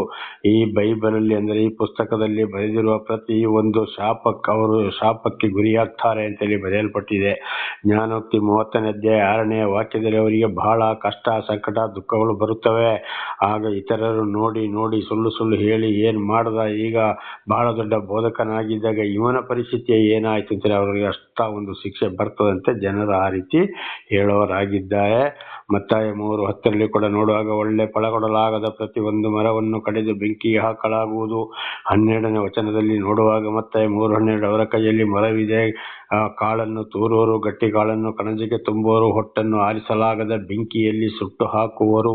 ಈ ಬೈಬಲಲ್ಲಿ ಅಂದರೆ ಈ ಪುಸ್ತಕದಲ್ಲಿ ಬರೆದಿರುವ ಪ್ರತಿ ಒಂದು ಶಾಪಕ್ಕೆ ಗುರಿಯಾಗ್ತಾರೆ ಅಂತೇಳಿ ಬರೆಯಲ್ಪಟ್ಟಿದೆ. ಜ್ಞಾನೋಕ್ತಿ 30ನೇ ಅಧ್ಯಾಯ 6ನೇ ವಾಕ್ಯದಲ್ಲಿ ಅವರಿಗೆ ಬಹಳ ಕಷ್ಟ, ಸಂಕಟ, ದುಃಖಗಳು ಬರುತ್ತವೆ. ಆಗ ಇತರರು ನೋಡಿ ನೋಡಿ ಸುಳ್ಳು ಹೇಳಿ ಏನು ಮಾಡ್ದ, ಈಗ ಬಹಳ ದೊಡ್ಡ ಬೋಧಕನಾಗಿದ್ದಾಗ ಇವನ ಪರಿಸ್ಥಿತಿ ಏನಾಯ್ತು ಅಂತೇಳಿ ಅವರಿಗೆ ಅಷ್ಟ ಒಂದು ಶಿಕ್ಷೆ ಬರ್ತದಂತೆ ಜನರು ಆ ರೀತಿ ಹೇಳೋರಾಗಿದ್ದಾರೆ. ಮತ್ತಾಯ 3:10 ಕೂಡ ನೋಡುವಾಗ ಒಳ್ಳೆ ಫಲ ಕೊಡಲಾಗದ ಪ್ರತಿಯೊಂದು ಮರವನ್ನು ಕಡಿದು ಬೆಂಕಿಗೆ ಹಾಕಲಾಗುವುದು. 12ನೇ ವಚನದಲ್ಲಿ ನೋಡುವಾಗ ಮತ್ತಾಯ 3:12 ಅವರ ಕೈಯಲ್ಲಿ ಮರವಿದೆ, ಕಾಳನ್ನು ತೂರುವರು, ಗಟ್ಟಿ ಕಾಳನ್ನು ಕಣಜಿಗೆ ತುಂಬುವರು, ಹೊಟ್ಟನ್ನು ಆರಿಸಲಾಗದ ಬೆಂಕಿಯಲ್ಲಿ ಸುಟ್ಟು ಹಾಕುವರು.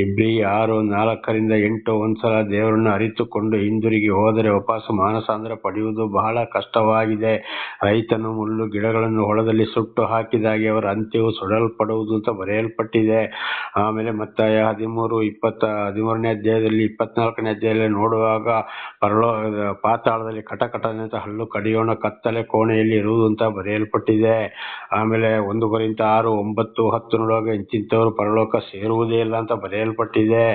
ಇಬ್ರಿಯ 6:4-8 ಒಂದ್ಸಲ ದೇವರನ್ನು ಅರಿತುಕೊಂಡು ಹಿಂದಿರುಗಿ ಹೋದರೆ ವಾಪಸ್ ಮಾನಸಾಂತರ ಪಡೆಯುವುದು ಬಹಳ ಕಷ್ಟವಾಗಿದೆ. ರೈತನು ಮುಳ್ಳು ಗಿಡಗಳನ್ನು ಹೊಲದಲ್ಲಿ ಸುಟ್ಟು ಹಾಕಿದಾಗೆ ಅವರ ಅಂತ್ಯವು ಸುಡಲ್ಪಡುವುದು ಅಂತ ಬರೆಯಲ್ಪಟ್ಟಿದೆ. ಆಮೇಲೆ ಮತ್ತಾಯ 13ನೇ ಅಧ್ಯಾಯದಲ್ಲಿ 24ನೇ ಅಧ್ಯಾಯದಲ್ಲಿ ನೋಡುವಾಗ ಪಾತಾಳದಲ್ಲಿ ಕಟಕಟನೆ ಅಂತ ಹಲ್ಲು ಕಡಿಯೋಣ ಕತ್ತಲೆ ಕೋಣೆಯಲ್ಲಿ ಇರುವುದು ಅಂತ ಬರೆಯಲ್ಪಟ್ಟಿದೆ. ಆಮೇಲೆ 1 ಕೊರಿಂಥ 6:9-10 ನೋಡುವಾಗ ಇಂತಿಂಥವರು ಪರಲೋಕ ಸೇರುವುದೇ ಇಲ್ಲ ಅಂತ ಬರೆಯಲ್ಪಟ್ಟಿದೆ.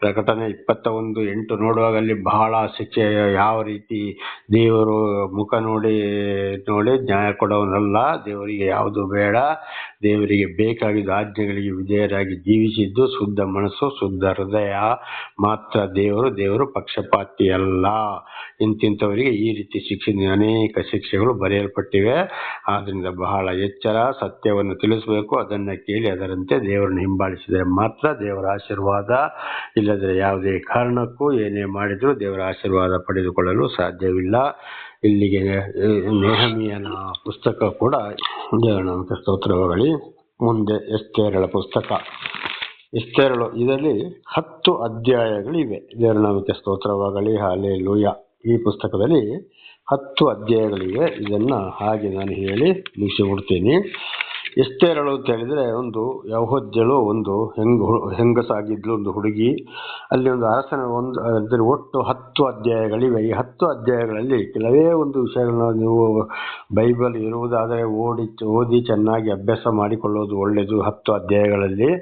ಪ್ರಕಟಣೆ 21:8 ನೋಡುವಾಗ ಅಲ್ಲಿ ಬಹಳ ಶಿಕ್ಷೆ, ಯಾವ ರೀತಿ ದೇವರು ಮುಖ ನೋಡಿ ನ್ಯಾಯ ಕೊಡೋನಲ್ಲ, ದೇವರಿಗೆ ಯಾವುದು ಬೇಡ, ದೇವರಿಗೆ ಬೇಕಾಗಿದ್ದ ಆಜ್ಞೆಗಳಿಗೆ ವಿಧೇಯರಾಗಿ ಜೀವಿಸಿದ್ದು, ಶುದ್ಧ ಮನಸ್ಸು ಶುದ್ಧ ಹೃದಯ ಮಾತ್ರ ದೇವರು ಪಕ್ಷಪಾತಿ ಅಲ್ಲ. ಇಂತಿಂಥವರಿಗೆ ಈ ರೀತಿ ಅನೇಕ ಶಿಕ್ಷೆಗಳು ಬರೆಯಲ್ಪಟ್ಟಿವೆ. ಆದ್ರಿಂದ ಬಹಳ ಎಚ್ಚರ, ಸತ್ಯವನ್ನು ತಿಳಿಸಬೇಕು, ಅದನ್ನು ಕೇಳಿ ಅದರಂತೆ ದೇವರನ್ನು ಹಿಂಬಾಲಿಸಿದರೆ ಮಾತ್ರ ದೇವರ ಆಶೀರ್ವಾದ. ಇಲ್ಲದ್ರೆ ಯಾವುದೇ ಕಾರಣಕ್ಕೂ ಏನೇ ಮಾಡಿದರೂ ದೇವರ ಆಶೀರ್ವಾದ ಪಡೆದುಕೊಳ್ಳಲು ಸಾಧ್ಯವಿಲ್ಲ. ಇಲ್ಲಿಗೆ ನೆಹಮೀಯನ ಪುಸ್ತಕ ಕೂಡ ದೇವರ ನಾಮಕ್ಕೆ ಸ್ತೋತ್ರವಾಗಲಿ. ಮುಂದೆ ಎಸ್ತೇರಳ ಪುಸ್ತಕ. ಎಸ್ತೇರಳು ಇದರಲ್ಲಿ 10 ಅಧ್ಯಾಯಗಳಿವೆ. ದೇವರ ನಾಮಕ್ಕೆ ಸ್ತೋತ್ರವಾಗಲಿ. ಹಲ್ಲೆಲೂಯಾ. ಈ ಪುಸ್ತಕದಲ್ಲಿ 10 ಅಧ್ಯಾಯಗಳಿವೆ. ಇದನ್ನ ಹಾಗೆ ನಾನು ಹೇಳಿ ಮುಗಿಸಿಬಿಡ್ತೀನಿ. ಎಸ್ತೇರಳು ಅಂತ ಹೇಳಿದ್ರೆ, ಒಂದು ಯಹೂದ್ಯಳು ಒಂದು ಹೆಂಗಸಾಗಿದ್ಲು, ಒಂದು ಹುಡುಗಿ. ಅಲ್ಲಿ ಒಂದು ಅರಸನ ಒಟ್ಟು 10 ಅಧ್ಯಾಯಗಳಿವೆ. ಈ 10 ಅಧ್ಯಾಯಗಳಲ್ಲಿ ಕೆಲವೇ ಒಂದು ವಿಷಯಗಳನ್ನ ನೀವು ಬೈಬಲ್ ಇರುವುದಾದರೆ ಓದಿ ಚೆನ್ನಾಗಿ ಅಭ್ಯಾಸ ಮಾಡಿಕೊಳ್ಳೋದು ಒಳ್ಳೆಯದು. 10 ಅಧ್ಯಾಯಗಳಲ್ಲಿ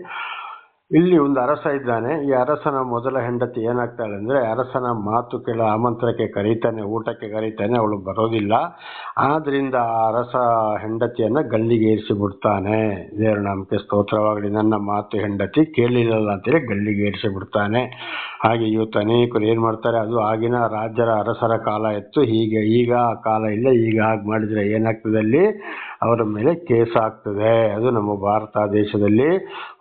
ಇಲ್ಲಿ ಒಂದು ಅರಸ ಇದ್ದಾನೆ. ಈ ಅರಸನ ಮೊದಲ ಹೆಂಡತಿ ಏನಾಗ್ತಾಳೆ ಅಂದ್ರೆ, ಅರಸನ ಮಾತು ಆಮಂತ್ರಕ್ಕೆ ಕರೀತಾನೆ, ಊಟಕ್ಕೆ ಕರೀತಾನೆ, ಅವಳು ಬರೋದಿಲ್ಲ. ಆದ್ರಿಂದ ಆ ಅರಸ ಹೆಂಡತಿಯನ್ನ ಗಲ್ಲಿಗೆ ಏರಿಸಿ ಬಿಡ್ತಾನೆ. ದೇವರ ನಾಮಕ್ಕೆ ಸ್ತೋತ್ರವಾಗಲಿ. ನನ್ನ ಮಾತು ಹೆಂಡತಿ ಕೇಳಿರಲ್ಲ ಅಂತೇಳಿ ಗಲ್ಲಿಗೆ ಏರಿಸಿ ಬಿಡ್ತಾನೆ. ಹಾಗೆ ಇವತ್ತು ಅನೇಕರು ಏನ್ ಮಾಡ್ತಾರೆ, ಅದು ಆಗಿನ ರಾಜರ ಅರಸರ ಕಾಲ ಇತ್ತು, ಈಗ ಆ ಕಾಲ ಇಲ್ಲ. ಈಗ ಹಾಗೆ ಮಾಡಿದ್ರೆ ಏನಾಗ್ತದೆ, ಅಲ್ಲಿ ಅವರ ಮೇಲೆ ಕೇಸ್ ಆಗ್ತದೆ. ಅದು ನಮ್ಮ ಭಾರತ ದೇಶದಲ್ಲಿ,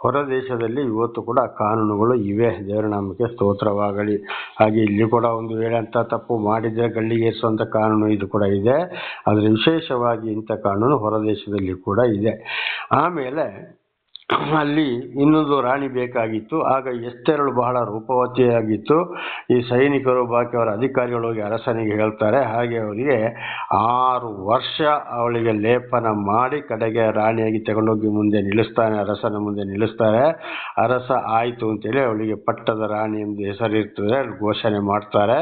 ಹೊರ ದೇಶದಲ್ಲಿ ಇವತ್ತು ಕೂಡ ಕಾನೂನುಗಳು ಇವೆ. ದೇವರ ನಾಮಕ್ಕೆ ಸ್ತೋತ್ರವಾಗಲಿ. ಹಾಗೆ ಇಲ್ಲಿ ಕೂಡ ಒಂದು ವೇಳೆ ಅಂತ ತಪ್ಪು ಮಾಡಿದ್ರೆ ಗಲ್ಲಿಗೆ ಏರಿಸುವಂತ ಕಾನೂನು ಇದು ಕೂಡ ಇದೆ. ಆದ್ರೆ ವಿಶೇಷವಾಗಿ ಇಂಥ ಕಾನೂನು ಹೊರ ದೇಶದಲ್ಲಿ ಕೂಡ ಇದೆ. ಆಮೇಲೆ ಅಲ್ಲಿ ಇನ್ನೊಂದು ರಾಣಿ ಬೇಕಾಗಿತ್ತು. ಆಗ ಎಸ್ತೇರಳು ಬಹಳ ರೂಪವತಿಯಾಗಿತ್ತು. ಈ ಸೈನಿಕರು ಬಾಕಿ ಅವರ ಅಧಿಕಾರಿಗಳು ಹೋಗಿ ಅರಸನಿಗೆ ಹೇಳ್ತಾರೆ. ಹಾಗೆ ಅವರಿಗೆ 6 ವರ್ಷ ಅವಳಿಗೆ ಲೇಪನ ಮಾಡಿ ಕಡೆಗೆ ರಾಣಿಯಾಗಿ ತಗೊಂಡೋಗಿ ಮುಂದೆ ನಿಲ್ಲಿಸ್ತಾನೆ, ಅರಸನ ಮುಂದೆ ನಿಲ್ಲಿಸ್ತಾರೆ. ಅರಸ ಆಯ್ತು ಅಂತೇಳಿ ಅವಳಿಗೆ ಪಟ್ಟದ ರಾಣಿ ಎಂದು ಹೆಸರಿರ್ತದೆ, ಘೋಷಣೆ ಮಾಡ್ತಾರೆ.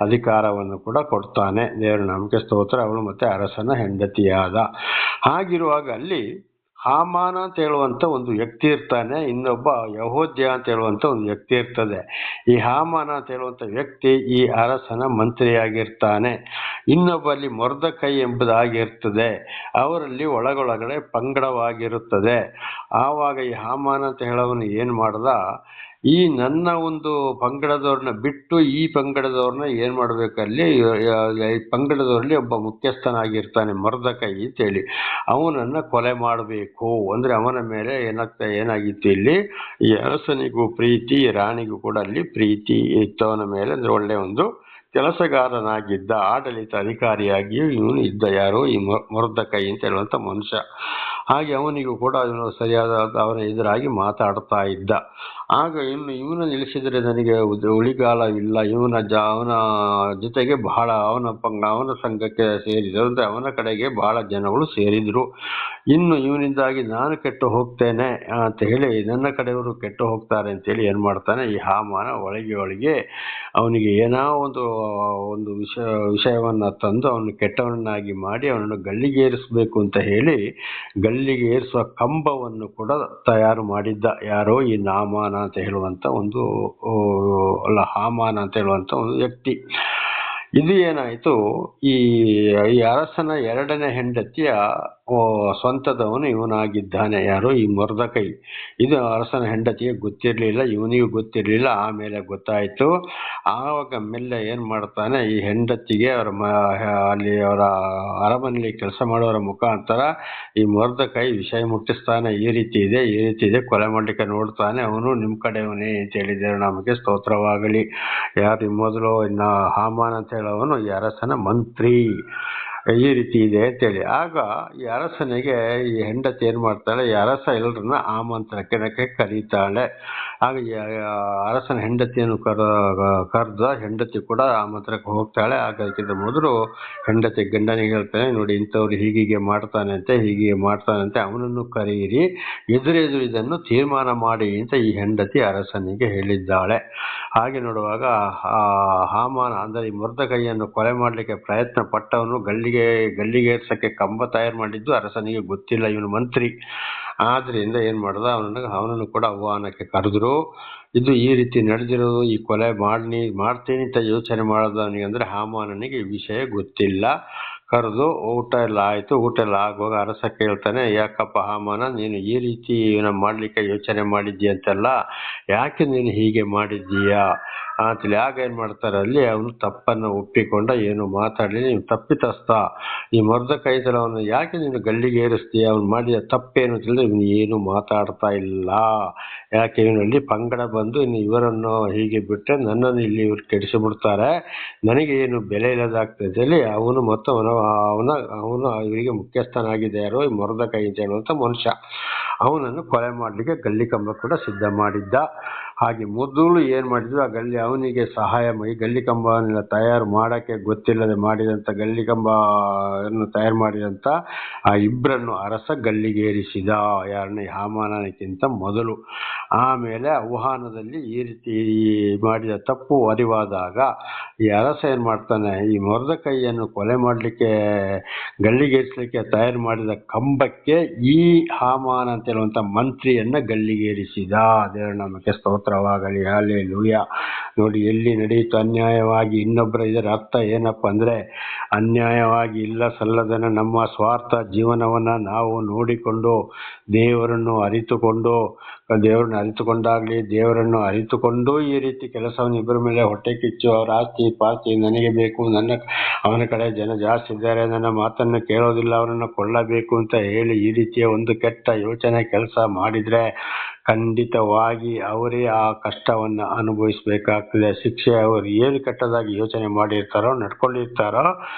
ಅಧಿಕಾರವನ್ನು ಕೂಡ ಕೊಡ್ತಾನೆ. ದೇವರ ನಾಮಕ್ಕೆ ಸ್ತೋತ್ರ. ಅವಳು ಮತ್ತೆ ಅರಸನ ಹೆಂಡತಿಯಾದ. ಹಾಗಿರುವಾಗ ಅಲ್ಲಿ ಹಾಮಾನ ಅಂತ ಹೇಳುವಂತ ಒಂದು ವ್ಯಕ್ತಿ ಇರ್ತಾನೆ, ಇನ್ನೊಬ್ಬ ಯಹೋದ್ಯ ಅಂತ ಹೇಳುವಂತ ಒಂದು ವ್ಯಕ್ತಿ ಇರ್ತದೆ. ಈ ಹಾಮಾನ ಅಂತ ಹೇಳುವಂತ ವ್ಯಕ್ತಿ ಈ ಅರಸನ ಮಂತ್ರಿಯಾಗಿರ್ತಾನೆ. ಇನ್ನೊಬ್ಬಲ್ಲಿ ಮೊರ್ದಕೈ ಎಂಬುದಾಗಿರ್ತದೆ. ಅವರಲ್ಲಿ ಒಳಗೊಳಗಡೆ ಪಂಗಡವಾಗಿರುತ್ತದೆ. ಆವಾಗ ಈ ಹಾಮಾನ ಅಂತ ಹೇಳೋವನು ಏನ್ ಮಾಡ್ದ, ಈ ನನ್ನ ಒಂದು ಪಂಗಡದವ್ರನ್ನ ಬಿಟ್ಟು ಈ ಪಂಗಡದವ್ರನ್ನ ಏನ್ ಮಾಡ್ಬೇಕಲ್ಲಿ, ಈ ಪಂಗಡದವರಲ್ಲಿ ಒಬ್ಬ ಮುಖ್ಯಸ್ಥನಾಗಿರ್ತಾನೆ ಮೊರ್ದಕೈ ಅಂತೇಳಿ, ಅವನನ್ನ ಕೊಲೆ ಮಾಡಬೇಕು. ಅಂದ್ರೆ ಅವನ ಮೇಲೆ ಏನಾಗಿತ್ತು ಇಲ್ಲಿ, ಈ ಅರಸನಿಗೂ ಪ್ರೀತಿ, ರಾಣಿಗೂ ಕೂಡ ಅಲ್ಲಿ ಪ್ರೀತಿ ಇತ್ತು ಅವನ ಮೇಲೆ. ಅಂದ್ರೆ ಒಳ್ಳೆ ಒಂದು ಕೆಲಸಗಾರನಾಗಿದ್ದ, ಆಡಳಿತ ಅಧಿಕಾರಿಯಾಗಿಯೂ ಇವನು ಇದ್ದ. ಯಾರು, ಈ ಮೊರ್ದಕೈ ಅಂತ ಹೇಳುವಂತ ಮನುಷ್ಯ. ಹಾಗೆ ಅವನಿಗೂ ಕೂಡ ಸರಿಯಾದ ಅವನ ಎದುರಾಗಿ ಮಾತಾಡ್ತಾ ಇದ್ದ. ಆಗ ಇವನ ನಿಲ್ಲಿಸಿದರೆ ನನಗೆ ಉಳಿಗಾಲವಿಲ್ಲ, ಅವನ ಜೊತೆಗೆ ಬಹಳ ಅವನ ಸಂಘಕ್ಕೆ ಸೇರಿದರು, ಅಂದ್ರೆ ಅವನ ಕಡೆಗೆ ಬಹಳ ಜನಗಳು ಸೇರಿದ್ರು. ಇನ್ನು ಇವನಿಂದಾಗಿ ನಾನು ಕೆಟ್ಟು ಹೋಗ್ತೇನೆ ಅಂತ ಹೇಳಿ, ನನ್ನ ಕಡೆಯವರು ಕೆಟ್ಟು ಹೋಗ್ತಾರೆ ಅಂತೇಳಿ ಏನ್ ಮಾಡ್ತಾನೆ, ಈ ಹಾಮಾನ ಒಳಗೆ ಅವನಿಗೆ ಏನೋ ಒಂದು ವಿಷಯವನ್ನ ತಂದು ಅವನು ಕೆಟ್ಟವನನ್ನಾಗಿ ಮಾಡಿ ಅವನನ್ನು ಗಲ್ಲಿಗೇರಿಸಬೇಕು ಅಂತ ಹೇಳಿ ಗಲ್ಲಿಗೆ ಏರಿಸುವ ಕಂಬವನ್ನು ಕೂಡ ತಯಾರು ಮಾಡಿದ್ದ. ಯಾರೋ ಈ ನಾಮಾನ ಅಂತ ಹೇಳುವಂತ ಹಾಮಾನ ಅಂತ ಹೇಳುವಂತ ಒಂದು ವ್ಯಕ್ತಿ. ಇದು ಏನಾಯ್ತು, ಈ ಅರಸನ 2ನೇ ಹೆಂಡತಿಯ ಸ್ವಂತದವನು ಇವನಾಗಿದ್ದಾನೆ. ಯಾರು? ಈ ಮೊರ್ದಕೈ. ಇದು ಅರಸನ ಹೆಂಡತಿಗೆ ಗೊತ್ತಿರಲಿಲ್ಲ, ಇವನಿಗೂ ಗೊತ್ತಿರಲಿಲ್ಲ. ಆಮೇಲೆ ಗೊತ್ತಾಯಿತು. ಆವಾಗ ಮೆಲ್ಲ ಏನು ಮಾಡ್ತಾನೆ, ಈ ಹೆಂಡತಿಗೆ ಅಲ್ಲಿ ಅವರ ಅರಮನೆಯಲ್ಲಿ ಕೆಲಸ ಮಾಡೋರ ಮುಖಾಂತರ ಈ ಮೊರ್ದಕೈ ವಿಷಯ ಮುಟ್ಟಿಸ್ತಾನೆ. ಈ ರೀತಿ ಇದೆ, ಕೊಲೆ ಮಾಡಲಿಕ್ಕೆ ನೋಡ್ತಾನೆ. ಅವನು ನಿಮ್ಮ ಕಡೆಯವನೇ ಅಂತ ಹೇಳಿದ್ದಾರೆ. ನಮಗೆ ಸ್ತೋತ್ರವಾಗಲಿ. ಯಾರು ಮೊದಲು ಹಾಮಾನ್ ಅಂತ ಹೇಳೋವನು ಈ ಅರಸನ ಮಂತ್ರಿ. ಈ ರೀತಿ ಇದೆ ಅಂತೇಳಿ ಆಗ ಈ ಅರಸನಿಗೆ ಈ ಹೆಂಡತಿ ಏನ್ ಮಾಡ್ತಾಳೆ, ಈ ಅರಸ ಎಲ್ಲರನ್ನ ಆಮಂತ್ರಣಕ್ಕೆ ಕರೀತಾಳೆ. ಆಗ ಈ ಅರಸನ ಹೆಂಡತಿಯನ್ನು ಕರೆದ ಹೆಂಡತಿ ಕೂಡ ಆಮಂತ್ರಣಕ್ಕೆ ಹೋಗ್ತಾಳೆ. ಆಗ ಅದಕ್ಕಿಂತ ಮೊದಲು ಹೆಂಡತಿ ಗಂಡನಿಗೆ ಹೇಳ್ತಾನೆ, ನೋಡಿ ಇಂಥವ್ರು ಹೀಗೆ ಮಾಡ್ತಾನಂತೆ, ಅವನನ್ನು ಕರೆಯಿರಿ, ಎದುರೆದುರು ಇದನ್ನು ತೀರ್ಮಾನ ಮಾಡಿ ಅಂತ ಈ ಹೆಂಡತಿ ಅರಸನಿಗೆ ಹೇಳಿದ್ದಾಳೆ. ಹಾಗೆ ನೋಡುವಾಗ ಹಾಮಾನ ಅಂದರೆ ಈ ಮೊರ್ದಕೈಯನ್ನು ಕೊಲೆ ಮಾಡಲಿಕ್ಕೆ ಪ್ರಯತ್ನ ಪಟ್ಟವನು ಗಲ್ಲಿಗೇರ್ಸಕ್ಕೆ ಕಂಬ ತಯಾರು ಮಾಡಿದ್ದು ಅರಸನಿಗೆ ಗೊತ್ತಿಲ್ಲ, ಇವನು ಮಂತ್ರಿ. ಆದ್ರಿಂದ ಏನ್ ಮಾಡ್ದ, ಅವನನ್ನು ಕೂಡ ಆಹ್ವಾನಕ್ಕೆ ಕರೆದ್ರು. ಇದು ಈ ರೀತಿ ನಡೆದಿರೋದು, ಈ ಕೊಲೆ ಮಾಡ್ತೀನಿ ಅಂತ ಯೋಚನೆ ಮಾಡೋದವನಿಗೆ ಅಂದ್ರೆ ಹಾಮಾನನಿಗೆ ಈ ವಿಷಯ ಗೊತ್ತಿಲ್ಲ. ಕರೆದು ಊಟ ಎಲ್ಲ ಆಯ್ತು. ಊಟ ಎಲ್ಲ ಆಗುವಾಗ ಅರಸ ಕೇಳ್ತಾನೆ, ಯಾಕಪ್ಪ ಹಾಮಾನ, ನೀನು ಈ ರೀತಿ ಮಾಡ್ಲಿಕ್ಕೆ ಯೋಚನೆ ಮಾಡಿದ್ದೀಯಂತಲ್ಲ, ಯಾಕೆ ನೀನು ಹೀಗೆ ಮಾಡಿದ್ದೀಯಾ ಅಂತೇಳಿ. ಆಗ ಏನ್ ಮಾಡ್ತಾರೆ, ಅಲ್ಲಿ ಅವನು ತಪ್ಪನ್ನು ಒಪ್ಪಿಕೊಂಡ, ಏನು ಮಾತಾಡಲಿ, ನೀವು ತಪ್ಪಿತಸ್ಥ, ಈ ಮೊರ್ದಕೈದಲ್ಲಿ ಅವನು ಯಾಕೆ ನೀನು ಗಲ್ಲಿಗೆ ಏರಿಸ್ತೀಯ, ಅವನು ಮಾಡಿದ ತಪ್ಪೇನು ತಿಳಿದ್ರೆ ಇವನು ಏನು ಮಾತಾಡ್ತಾ ಇಲ್ಲ. ಯಾಕೆ ಇವನಲ್ಲಿ ಪಂಗಡ ಬಂದು ಇನ್ನು ಇವರನ್ನು ಹೀಗೆ ಬಿಟ್ಟರೆ ನನ್ನನ್ನು ಇಲ್ಲಿ ಇವ್ರು ಕೆಡಿಸಿಬಿಡ್ತಾರೆ, ನನಗೆ ಏನು ಬೆಲೆ ಇಲ್ಲದಾಗ್ತದೆ ಹೇಳಿ ಅವನು ಮತ್ತು ಅವನು ಇವರಿಗೆ ಮುಖ್ಯಸ್ಥನಾಗಿದೆ. ಯಾರೋ ಈ ಮೊರ್ದಕೈ ಅಂತ ಹೇಳುವಂತ ಮನುಷ್ಯ, ಅವನನ್ನು ಕೊಲೆ ಮಾಡಲಿಕ್ಕೆ ಗಲ್ಲಿ ಕಂಬ ಕೂಡ ಸಿದ್ಧ ಮಾಡಿದ್ದ. ಹಾಗೆ ಮೊದಲು ಏನ್ ಮಾಡಿದ್ರು, ಆ ಅವನಿಗೆ ಸಹಾಯ ಈ ಗಲ್ಲಿ ಕಂಬವನ್ನೆಲ್ಲ ತಯಾರು ಮಾಡಕ್ಕೆ ಗೊತ್ತಿಲ್ಲದೆ ಮಾಡಿದಂತ ಗಲ್ಲಿ ಕಂಬವನ್ನು ತಯಾರು ಮಾಡಿದಂತ ಆ ಇಬ್ಬರನ್ನು ಅರಸ ಗಲ್ಲಿಗೇರಿಸಿದ. ಯಾರನ್ನ? ಹಾಮಾನನಿಗಿಂತ ಮೊದಲು. ಆಮೇಲೆ ಆಹ್ವಾನದಲ್ಲಿ ಈ ರೀತಿ ಮಾಡಿದ ತಪ್ಪು ಅರಿವಾದಾಗ ಈ ಅರಸ ಏನ್ ಮಾಡ್ತಾನೆ, ಈ ಮೊರ್ದಕೈಯನ್ನು ಕೊಲೆ ಮಾಡಲಿಕ್ಕೆ ಗಲ್ಲಿಗೇರಿಸಲಿಕ್ಕೆ ತಯಾರು ಮಾಡಿದ ಕಂಬಕ್ಕೆ ಈ ಹಾಮಾನ ಅಂತ ಹೇಳುವಂತ ಮಂತ್ರಿಯನ್ನ ಗಲ್ಲಿಗೇರಿಸಿದ. ದೇವರ ನಾಮಕ್ಕೆ ಸ್ತೋತ್ರವಾಗಲಿ. ಹಲ್ಲೆಲೂಯಾ. ನೋಡಿ, ಎಲ್ಲಿ ನಡೆಯಿತು ಅನ್ಯಾಯವಾಗಿ ಇನ್ನೊಬ್ಬರ, ಇದರ ಅರ್ಥ ಏನಪ್ಪ ಅಂದ್ರೆ, ಅನ್ಯಾಯವಾಗಿ ಇಲ್ಲ ಸಲ್ಲದನ ನಮ್ಮ ಸ್ವಾರ್ಥ ಜೀವನವನ್ನ ನಾವು ನೋಡಿಕೊಂಡು ದೇವರನ್ನು ಅರಿತುಕೊಂಡಾಗ್ಲಿ, ದೇವರನ್ನು ಅರಿತುಕೊಂಡು ಈ ರೀತಿ ಕೆಲಸವನ್ನು ಇಬ್ಬರ ಮೇಲೆ ಹೊಟ್ಟೆ ಕಿಚ್ಚು, ಅವರ ಆಸ್ತಿ ಪಾಸ್ತಿ ನನಗೆ ಬೇಕು, ಅವನ ಕಡೆ ಜನ ಜಾಸ್ತಿ ಇದ್ದಾರೆ, ನನ್ನ ಮಾತನ್ನು ಕೇಳೋದಿಲ್ಲ, ಅವರನ್ನು ಕೊಳ್ಳಬೇಕು ಅಂತ ಹೇಳಿ ಈ ರೀತಿಯ ಒಂದು ಕೆಟ್ಟ ಯೋಚನೆ ಕೆಲಸ ಮಾಡಿದ್ರೆ ಖಂಡಿತವಾಗಿ ಅವರೇ ಆ ಕಷ್ಟವನ್ನು ಅನುಭವಿಸಬೇಕಾಗ್ತದೆ. ಶಿಕ್ಷೆ ಅವರು ಏನು ಕೆಟ್ಟದಾಗಿ ಯೋಚನೆ ಮಾಡಿರ್ತಾರೋ, ನಡ್ಕೊಂಡಿರ್ತಾರೋ,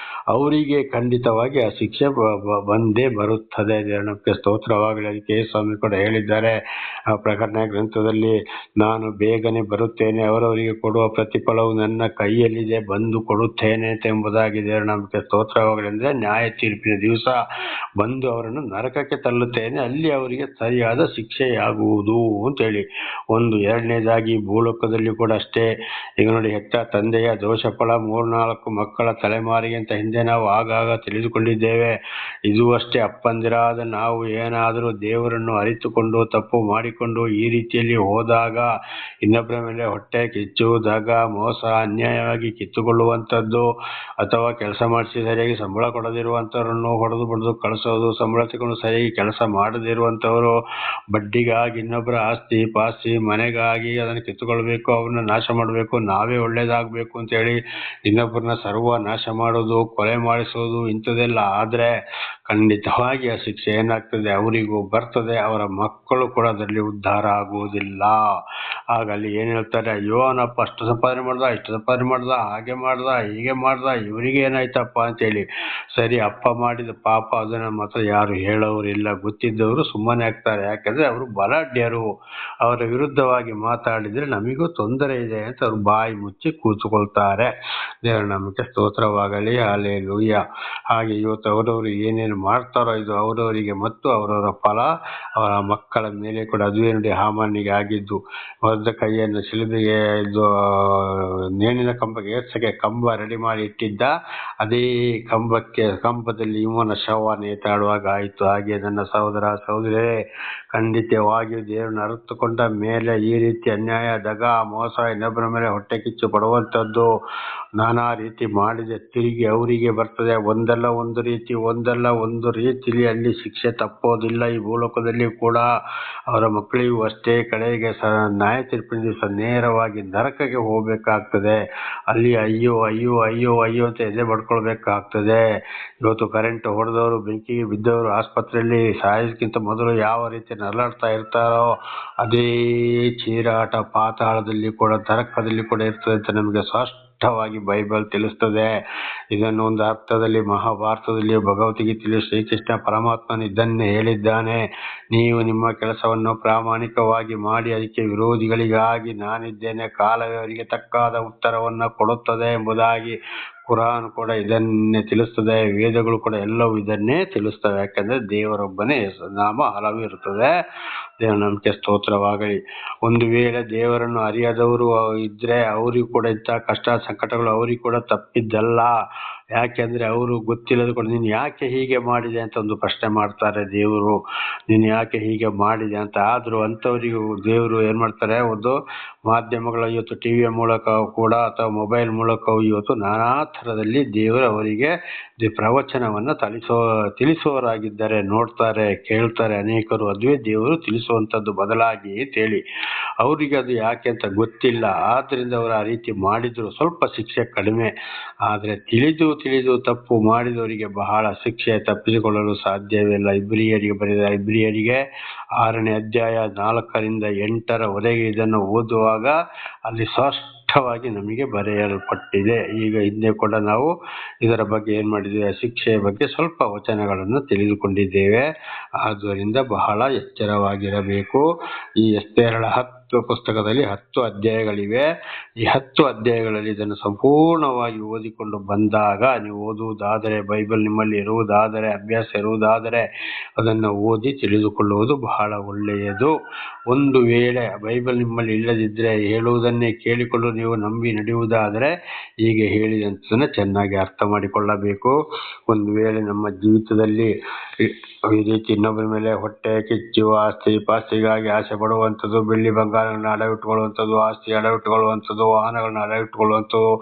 ಅವರಿಗೆ ಖಂಡಿತವಾಗಿ ಆ ಶಿಕ್ಷೆ ಬಂದೇ ಬರುತ್ತದೆ. ದೇವರಿಗೆ ಸ್ತೋತ್ರವಾಗಲಿ. ಅದಕ್ಕೆ ಸ್ವಾಮಿ ಕೂಡ ಹೇಳಿದ್ದಾರೆ ಪ್ರಕಟಣೆ ಗ್ರಂಥದಲ್ಲಿ, ನಾನು ಬೇಗನೆ ಬರುತ್ತೇನೆ, ಅವರವರಿಗೆ ಕೊಡುವ ಪ್ರತಿಫಲವು ನನ್ನ ಕೈಯಲ್ಲಿದೆ, ಬಂದು ಕೊಡುತ್ತೇನೆ ಎಂಬುದಾಗಿ. ದೇವರ ನಮಗೆ ಸ್ತೋತ್ರವಾಗಲಿ. ಅಂದ್ರೆ ನ್ಯಾಯ ತೀರ್ಪಿನ ದಿವಸ ಬಂದು ಅವರನ್ನು ನರಕಕ್ಕೆ ತಳ್ಳುತ್ತೇನೆ, ಅಲ್ಲಿ ಅವರಿಗೆ ಸರಿಯಾದ ಶಿಕ್ಷೆಯಾಗುವುದು ಅಂತೇಳಿ. ಎರಡನೇದಾಗಿ ಭೂಲೋಕದಲ್ಲಿ ಕೂಡ ಅಷ್ಟೇ. ಈಗ ನೋಡಿ, ಹೆತ್ತ ತಂದೆಯ ದೋಷ ಫಲ 3-4 ಮಕ್ಕಳ ತಲೆಮಾರಿಗೆ ಅಂತ ಹಿಂದೆ ನಾವು ಆಗಾಗ ತಿಳಿದುಕೊಂಡಿದ್ದೇವೆ. ಇದು ಅಷ್ಟೇ, ಅಪ್ಪಂದಿರಾದ ನಾವು ಏನಾದರೂ ದೇವರನ್ನು ಅರಿತುಕೊಂಡು ತಪ್ಪು ಮಾಡಿಕೊಂಡು ಈ ರೀತಿಯಲ್ಲಿ ಹೋದಾಗ, ಇನ್ನೊಬ್ಬರ ಮೇಲೆ ಹೊಟ್ಟೆ ಕಿಚ್ಚುವುದಾಗ, ಮೋಸ ಅನ್ಯಾಯವಾಗಿ ಕಿತ್ತುಕೊಳ್ಳುವಂಥದ್ದು, ಅಥವಾ ಕೆಲಸ ಮಾಡಿಸಿ ಸರಿಯಾಗಿ ಸಂಬಳ ಕೊಡದಿರುವಂಥವ್ರನ್ನು ಹೊಡೆದು ಬಡಿದು ಕಳಿಸೋದು, ಸಂಬಳ ತಗೊಂಡು ಸರಿಯಾಗಿ ಕೆಲಸ ಮಾಡದಿರುವಂಥವರು, ಬಡ್ಡಿಗಾಗಿ ಇನ್ನೊಬ್ಬರ ಆಸ್ತಿ ಪಾಸ್ತಿ ಮನೆಗಾಗಿ ಅದನ್ನು ಕಿತ್ತುಕೊಳ್ಬೇಕು, ಅವ್ರನ್ನ ನಾಶ ಮಾಡಬೇಕು, ನಾವೇ ಒಳ್ಳೇದಾಗಬೇಕು ಅಂತೇಳಿ ಇನ್ನೊಬ್ಬರನ್ನ ಸರ್ವ ನಾಶ ಮಾಡೋದು, ಕೊಲೆ ಮಾಡಿಸೋದು, ಇಂಥದ್ದೆಲ್ಲ ಆದರೆ ಖಂಡಿತವಾಗಿ ಆ ಶಿಕ್ಷೆ ಏನಾಗ್ತದೆ, ಅವರಿಗೂ ಬರ್ತದೆ, ಅವರ ಮಕ್ಕಳು ಕೂಡ ಅದರಲ್ಲಿ ಉದ್ಧಾರ ಆಗುವುದಿಲ್ಲ. ಆಗ ಅಲ್ಲಿ ಏನು ಹೇಳ್ತಾರೆ, ಅಯ್ಯೋ ಅವನಪ್ಪ ಅಷ್ಟು ಸಂಪಾದನೆ ಮಾಡ್ದ, ಇಷ್ಟು ಸಂಪಾದನೆ ಮಾಡ್ದ, ಹಾಗೆ ಮಾಡ್ದ, ಹೀಗೆ ಮಾಡ್ದ, ಇವರಿಗೆ ಏನಾಯ್ತಪ್ಪ ಅಂತೇಳಿ. ಸರಿ, ಅಪ್ಪ ಮಾಡಿದ ಪಾಪ ಅದನ್ನ ಮಾತ್ರ ಯಾರು ಹೇಳೋರಿಲ್ಲ. ಗೊತ್ತಿದ್ದವರು ಸುಮ್ಮನೆ ಆಗ್ತಾರೆ. ಯಾಕಂದ್ರೆ ಅವರು ಬಲಾಢ್ಯರು, ಅವರ ವಿರುದ್ಧವಾಗಿ ಮಾತಾಡಿದ್ರೆ ನಮಗೂ ತೊಂದರೆ ಇದೆ ಅಂತ ಅವ್ರು ಬಾಯಿ ಮುಚ್ಚಿ ಕೂತ್ಕೊಳ್ತಾರೆ. ದೇವರ ನಾಮಕ್ಕೆ ಸ್ತೋತ್ರವಾಗಲಿ. ಹಲ್ಲೆಲೂಯಾ. ಹಾಗೆ ಇವತ್ತು ಅವರವರು ಏನೇನು ಮಾಡ್ತಾರೋ ಇದು ಅವರವರಿಗೆ ಮತ್ತು ಅವರವರ ಫಲ ಅವರ ಮಕ್ಕಳ ಮೇಲೆ ಕೂಡ. ಅದುವೇ ನೋಡಿ ಹಾಮಾನಿಗೆ ಆಗಿದ್ದು. ಮೊರ್ದಕೈಯನ್ನು ಶಿಲುಬೆಗೆ ಇದು ನೇಣಿನ ಕಂಬಕ್ಕೆ ಏರ್ಸಕ್ಕೆ ಕಂಬ ರೆಡಿ ಮಾಡಿ ಇಟ್ಟಿದ್ದ, ಅದೇ ಕಂಬದಲ್ಲಿ ಇವನ ಶವ ನೇತಾಡುವಾಗ ಆಯಿತು. ಹಾಗೆ ನನ್ನ ಸಹೋದರ ಸಹೋದರಿಯರೇ, ಖಂಡಿತವಾಗಿಯೂ ದೇವರನ್ನು ಅರಿತುಕೊಂಡ ಮೇಲೆ ಈ ರೀತಿ ಅನ್ಯಾಯ, ದಗ, ಮೋಸ, ಇನ್ನೊಬ್ಬರ ಮೇಲೆ ಹೊಟ್ಟೆ ಕಿಚ್ಚು ಪಡುವಂಥದ್ದು ನಾನಾ ರೀತಿ ಮಾಡಿದೆ ತಿರುಗಿ ಅವರಿಗೆ ಬರ್ತದೆ. ಒಂದಲ್ಲ ಒಂದು ರೀತಿ, ಒಂದಲ್ಲ ಒಂದು ರೀತಿಯಲ್ಲಿ ಅಲ್ಲಿ ಶಿಕ್ಷೆ ತಪ್ಪೋದಿಲ್ಲ. ಈ ಭೂಲೋಕದಲ್ಲಿ ಕೂಡ ಅವರ ಮಕ್ಕಳಿಗೂ ಅಷ್ಟೇ ಕಡೆಗೆ ನ್ಯಾಯ ತೀರ್ಪಿನ ದಿವಸ ನೇರವಾಗಿ ನರಕಕ್ಕೆ ಹೋಗ್ಬೇಕಾಗ್ತದೆ. ಅಲ್ಲಿ ಅಯ್ಯೋ ಅಯ್ಯೋ ಅಯ್ಯೋ ಅಯ್ಯೋ ಅಂತ ಎದೆ ಬಡ್ಕೊಳ್ಬೇಕಾಗ್ತದೆ. ಇವತ್ತು ಕರೆಂಟ್ ಹೊಡೆದವರು, ಬೆಂಕಿಗೆ ಬಿದ್ದವರು ಆಸ್ಪತ್ರೆಯಲ್ಲಿ ಸಾಯೋದಕ್ಕಿಂತ ಮೊದಲು ಯಾವ ರೀತಿ ನರಳಾಡ್ತಾ ಇರ್ತಾರೋ ಅದೇ ಚೀರಾಟ ಪಾತಾಳದಲ್ಲಿ ಕೂಡ ನರಕದಲ್ಲಿ ಕೂಡ ಇರ್ತದೆ ಅಂತ ನಮಗೆ ಸ್ಪಷ್ಟವಾಗಿ ಬೈಬಲ್ ತಿಳಿಸ್ತದೆ. ಇದನ್ನು ಒಂದು ಅರ್ಥದಲ್ಲಿ ಮಹಾಭಾರತದಲ್ಲಿ ಭಗವದ್ಗೀತೆಯಲ್ಲಿ ಶ್ರೀಕೃಷ್ಣ ಪರಮಾತ್ಮನು ಇದನ್ನೇ ಹೇಳಿದ್ದಾನೆ. ನೀವು ನಿಮ್ಮ ಕೆಲಸವನ್ನು ಪ್ರಾಮಾಣಿಕವಾಗಿ ಮಾಡಿ, ಅದಕ್ಕೆ ವಿರೋಧಿಗಳಿಗಾಗಿ ನಾನಿದ್ದೇನೆ, ಕಾಲವೇ ಅವರಿಗೆ ತಕ್ಕಾದ ಉತ್ತರವನ್ನು ಕೊಡುತ್ತದೆ ಎಂಬುದಾಗಿ ಕುರಾನ್ ಕೂಡ ಇದನ್ನೇ ತಿಳಿಸ್ತದೆ. ವೇದಗಳು ಕೂಡ ಎಲ್ಲವೂ ಇದನ್ನೇ ತಿಳಿಸ್ತವೆ. ಯಾಕಂದ್ರೆ ದೇವರೊಬ್ಬನೇ ನಾಮ ಹಲವು ಇರುತ್ತದೆ. ದೇವರ ನಂಬಿಕೆ ಸ್ತೋತ್ರವಾಗಲಿ. ಒಂದು ವೇಳೆ ದೇವರನ್ನು ಅರಿಯದವರು ಇದ್ರೆ ಅವರಿಗೂ ಕೂಡ ಇಂಥ ಕಷ್ಟ ಸಂಕಟಗಳು ಅವರಿಗೂ ಕೂಡ ತಪ್ಪಿದ್ದಲ್ಲ. ಯಾಕೆಂದ್ರೆ ಅವರು ಗೊತ್ತಿಲ್ಲದ ಕೂಡ ನೀನು ಯಾಕೆ ಹೀಗೆ ಮಾಡಿದೆ ಅಂತ ಒಂದು ಪ್ರಶ್ನೆ ಮಾಡ್ತಾರೆ ದೇವರು. ನೀನು ಯಾಕೆ ಹೀಗೆ ಮಾಡಿದೆ ಅಂತ. ಆದರೂ ಅಂಥವರಿಗೂ ದೇವರು ಏನು ಮಾಡ್ತಾರೆ, ಒಂದು ಮಾಧ್ಯಮಗಳ ಇವತ್ತು ಟಿವಿಯ ಮೂಲಕ ಕೂಡ ಅಥವಾ ಮೊಬೈಲ್ ಮೂಲಕವೂ ಇವತ್ತು ನಾನಾ ಥರದಲ್ಲಿ ದೇವರು ಅವರಿಗೆ ಪ್ರವಚನವನ್ನು ತಿಳಿಸುವವರಾಗಿದ್ದಾರೆ. ನೋಡ್ತಾರೆ, ಕೇಳ್ತಾರೆ ಅನೇಕರು. ಅದುವೇ ದೇವರು ತಿಳಿಸುವಂಥದ್ದು ಬದಲಾಗಿ ಅಂತೇಳಿ ಅವರಿಗೆ ಅದು ಯಾಕೆ ಅಂತ ಗೊತ್ತಿಲ್ಲ. ಆದ್ದರಿಂದ ಅವರು ಆ ರೀತಿ ಮಾಡಿದ್ರು. ಸ್ವಲ್ಪ ಶಿಕ್ಷೆ ಕಡಿಮೆ. ಆದರೆ ತಿಳಿದು ತಪ್ಪು ಮಾಡಿದವರಿಗೆ ಬಹಳ ಶಿಕ್ಷೆ ತಪ್ಪಿಸಿಕೊಳ್ಳಲು ಸಾಧ್ಯವಿಲ್ಲ. ಇಬ್ರಿಯರಿಗೆ ಬರೆದ ಇಬ್ರಿಯರಿಗೆ 6ನೇ ಅಧ್ಯಾಯ 4ರಿಂದ 8ರವರೆಗೆ ಇದನ್ನು ಓದುವಾಗ ಅಲ್ಲಿ ಸ್ಪಷ್ಟವಾಗಿ ನಮಗೆ ಬರೆಯಲ್ಪಟ್ಟಿದೆ. ಈಗ ಹಿಂದೆ ಕೂಡ ನಾವು ಇದರ ಬಗ್ಗೆ ಏನು ಮಾಡಿದ್ದೇವೆ, ಶಿಕ್ಷೆಯ ಬಗ್ಗೆ ಸ್ವಲ್ಪ ವಚನಗಳನ್ನು ತಿಳಿದುಕೊಂಡಿದ್ದೇವೆ. ಆದ್ದರಿಂದ ಬಹಳ ಎಚ್ಚರವಾಗಿರಬೇಕು. ಈ ಎಸ್ತೇರಳ 10 ಪುಸ್ತಕದಲ್ಲಿ 10 ಅಧ್ಯಾಯಗಳಿವೆ. ಈ 10 ಅಧ್ಯಾಯಗಳಲ್ಲಿ ಇದನ್ನು ಸಂಪೂರ್ಣವಾಗಿ ಓದಿಕೊಂಡು ಬಂದಾಗ, ನೀವು ಓದುವುದಾದರೆ, ಬೈಬಲ್ ನಿಮ್ಮಲ್ಲಿ ಇರುವುದಾದರೆ, ಅಭ್ಯಾಸ ಇರುವುದಾದರೆ ಅದನ್ನು ಓದಿ ತಿಳಿದುಕೊಳ್ಳುವುದು ಬಹಳ ಒಳ್ಳೆಯದು. ಒಂದು ವೇಳೆ ಬೈಬಲ್ ನಿಮ್ಮಲ್ಲಿ ಇಲ್ಲದಿದ್ದರೆ ಹೇಳುವುದನ್ನೇ ಕೇಳಿಕೊಂಡು ನೀವು ನಂಬಿ ನಡೆಯುವುದಾದರೆ ಹೀಗೆ ಹೇಳಿದಂಥದನ್ನು ಚೆನ್ನಾಗಿ ಅರ್ಥ ಮಾಡಿಕೊಳ್ಳಬೇಕು. ಒಂದು ವೇಳೆ ನಮ್ಮ ಜೀವಿತದಲ್ಲಿ ಈ ರೀತಿ ಇನ್ನೊಬ್ಬರ ಮೇಲೆ ಹೊಟ್ಟೆ ಕಿಚ್ಚು, ಆಸ್ತಿ ಪಾಸ್ತಿಗಾಗಿ ಆಸೆ ಪಡುವಂಥದ್ದು, ಬೆಳ್ಳಿ ಬಂಗಾರಗಳನ್ನ ಅಡವಿಟ್ಟುಕೊಳ್ಳುವಂಥದ್ದು, ಆಸ್ತಿ ಅಡವಿಟ್ಟುಕೊಳ್ಳುವಂಥದ್ದು, ವಾಹನಗಳನ್ನ ಅಡವಿಟ್ಟುಕೊಳ್ಳುವಂಥದ್ದು,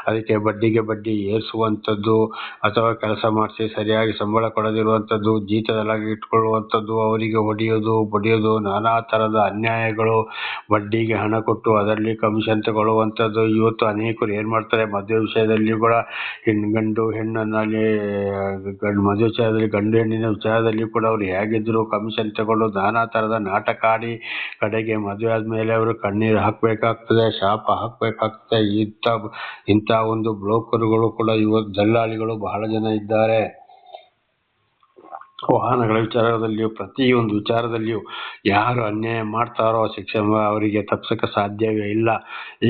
ಅದಕ್ಕೆ ಬಡ್ಡಿಗೆ ಬಡ್ಡಿ ಏರಿಸುವಂಥದ್ದು, ಅಥವಾ ಕೆಲಸ ಮಾಡಿಸಿ ಸರಿಯಾಗಿ ಸಂಬಳ ಕೊಡದಿರುವಂಥದ್ದು, ಜೀತದಲ್ಲಾಗಿ ಇಟ್ಕೊಳ್ಳುವಂಥದ್ದು, ಅವರಿಗೆ ಬಡಿಯೋದು, ನಾನಾ ಥರದ ಅನ್ಯಾಯಗಳು, ಬಡ್ಡಿಗೆ ಹಣ ಕೊಟ್ಟು ಅದರಲ್ಲಿ ಕಮಿಷನ್ ತಗೊಳ್ಳುವಂಥದ್ದು. ಇವತ್ತು ಅನೇಕರು ಏನು ಮಾಡ್ತಾರೆ, ಮದುವೆ ವಿಷಯದಲ್ಲಿ ಕೂಡ ಗಂಡು ಹೆಣ್ಣನ್ನಲ್ಲಿ ಮದುವೆ ವಿಚಾರದಲ್ಲಿ, ಗಂಡು ಹೆಣ್ಣಿನ ವಿಚಾರದಲ್ಲಿ ಕೂಡ ಅವರು ಹೇಗಿದ್ರು ಕಮಿಷನ್ ತಗೊಂಡು ನಾನಾ ಥರದ ನಾಟಕ ಆಡಿ ಕಡೆಗೆ ಮದುವೆ ಆದಮೇಲೆ ಅವರು ಕಣ್ಣೀರು ಹಾಕಬೇಕಾಗ್ತದೆ, ಶಾಪ ಹಾಕಬೇಕಾಗ್ತದೆ. ಇಂಥ ಒಂದು ಬ್ರೋಕರ್ಗಳು ಕೂಡ ಇವತ್ತು ದಲ್ಲಾಳಿಗಳು ಬಹಳ ಜನ ಇದ್ದಾರೆ. ವಾಹನಗಳ ವಿಚಾರದಲ್ಲಿಯೂ ಪ್ರತಿಯೊಂದು ವಿಚಾರದಲ್ಲಿಯೂ ಯಾರು ಅನ್ಯಾಯ ಮಾಡ್ತಾರೋ ಶಿಕ್ಷೆ ಅವರಿಗೆ ತಪ್ಪಿಸೋಕ್ಕೆ ಸಾಧ್ಯವೇ ಇಲ್ಲ.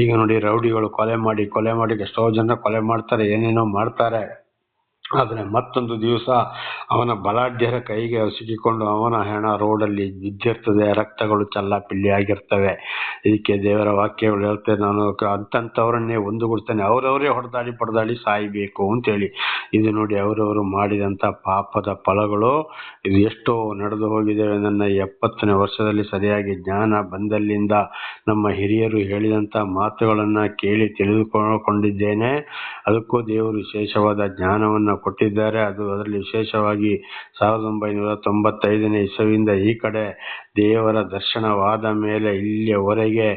ಈಗ ನೋಡಿ, ರೌಡಿಗಳು ಕೊಲೆ ಮಾಡಿ ಎಷ್ಟೋ ಜನ ಕೊಲೆ ಮಾಡ್ತಾರೆ, ಏನೇನೋ ಮಾಡ್ತಾರೆ. ಆದರೆ ಮತ್ತೊಂದು ದಿವಸ ಅವನ ಬಲಾಢ್ಯರ ಕೈಗೆ ಸಿಕ್ಕಿಕೊಂಡು ಅವನ ಹೆಣ ರೋಡಲ್ಲಿ ಬಿದ್ದಿರ್ತದೆ, ರಕ್ತಗಳು ಚಲ್ಲಾಪಿಲ್ಲಿ ಆಗಿರ್ತವೆ. ಇದಕ್ಕೆ ದೇವರ ವಾಕ್ಯಗಳು ಹೇಳ್ತೇನೆ, ನಾನು ಅಂಥವರನ್ನೇ ಒಂದುಗೂಡಿಸ್ತೇನೆ, ಅವರವರೇ ಹೊಡೆದಾಡಿ ಸಾಯಬೇಕು ಅಂತೇಳಿ. ಇದು ನೋಡಿ, ಅವರವರು ಮಾಡಿದಂಥ ಪಾಪದ ಫಲಗಳು ಇದು ಎಷ್ಟೋ ನಡೆದು ಹೋಗಿದ್ದೇವೆ. ನನ್ನ 70ನೇ ವರ್ಷದಲ್ಲಿ ಸರಿಯಾಗಿ ಜ್ಞಾನ ಬಂದಲ್ಲಿಂದ ನಮ್ಮ ಹಿರಿಯರು ಹೇಳಿದಂಥ ಮಾತುಗಳನ್ನು ಕೇಳಿ ತಿಳಿದುಕೊಂಡಿದ್ದೇನೆ. ಅದಕ್ಕೂ ದೇವರು ವಿಶೇಷವಾದ ಜ್ಞಾನವನ್ನು ಕೊಟ್ಟಿದ್ದಾರೆ. ಅದರಲ್ಲಿ ವಿಶೇಷವಾಗಿ 1995ನೇ ಇಸವಿಯಿಂದ ಈ ಕಡೆ ದೇವರ ದರ್ಶನವಾದ ಮೇಲೆ ಇಲ್ಲಿಯವರೆಗೆ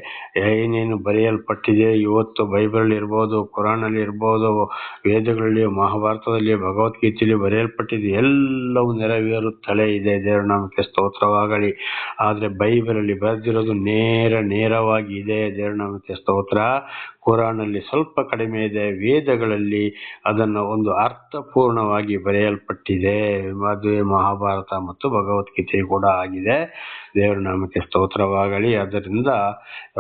ಏನೇನು ಬರೆಯಲ್ಪಟ್ಟಿದೆ, ಇವತ್ತು ಬೈಬಲ್ ಇರ್ಬೋದು, ಕುರಾನಲ್ಲಿ ಇರ್ಬೋದು, ವೇದಗಳಲ್ಲಿ, ಮಹಾಭಾರತದಲ್ಲಿ, ಭಗವದ್ಗೀತೆಯಲ್ಲಿ ಬರೆಯಲ್ಪಟ್ಟಿದೆ ಎಲ್ಲವೂ ನೆರವೇರುತ್ತಲೇ ಇದೆ. ದೇವರ ನಾಮಕ್ಕೆ ಸ್ತೋತ್ರವಾಗಲಿ. ಆದರೆ ಬೈಬಲಲ್ಲಿ ಬರೆದಿರೋದು ನೇರವಾಗಿ ಇದೆ. ದೇವರ ನಾಮಕ್ಕೆ ಸ್ತೋತ್ರ. ಕುರಾನಲ್ಲಿ ಸ್ವಲ್ಪ ಕಡಿಮೆ ಇದೆ. ವೇದಗಳಲ್ಲಿ ಅದನ್ನು ಒಂದು ಅರ್ಥಪೂರ್ಣವಾಗಿ ಬರೆಯಲ್ಪಟ್ಟಿದೆ. ಮದುವೆ, ಮಹಾಭಾರತ ಮತ್ತು ಭಗವದ್ಗೀತೆ ಕೂಡ ಆಗಿದೆ. ದೇವರ ನಾಮಕ್ಕೆ ಸ್ತೋತ್ರವಾಗಲಿ. ಅದರಿಂದ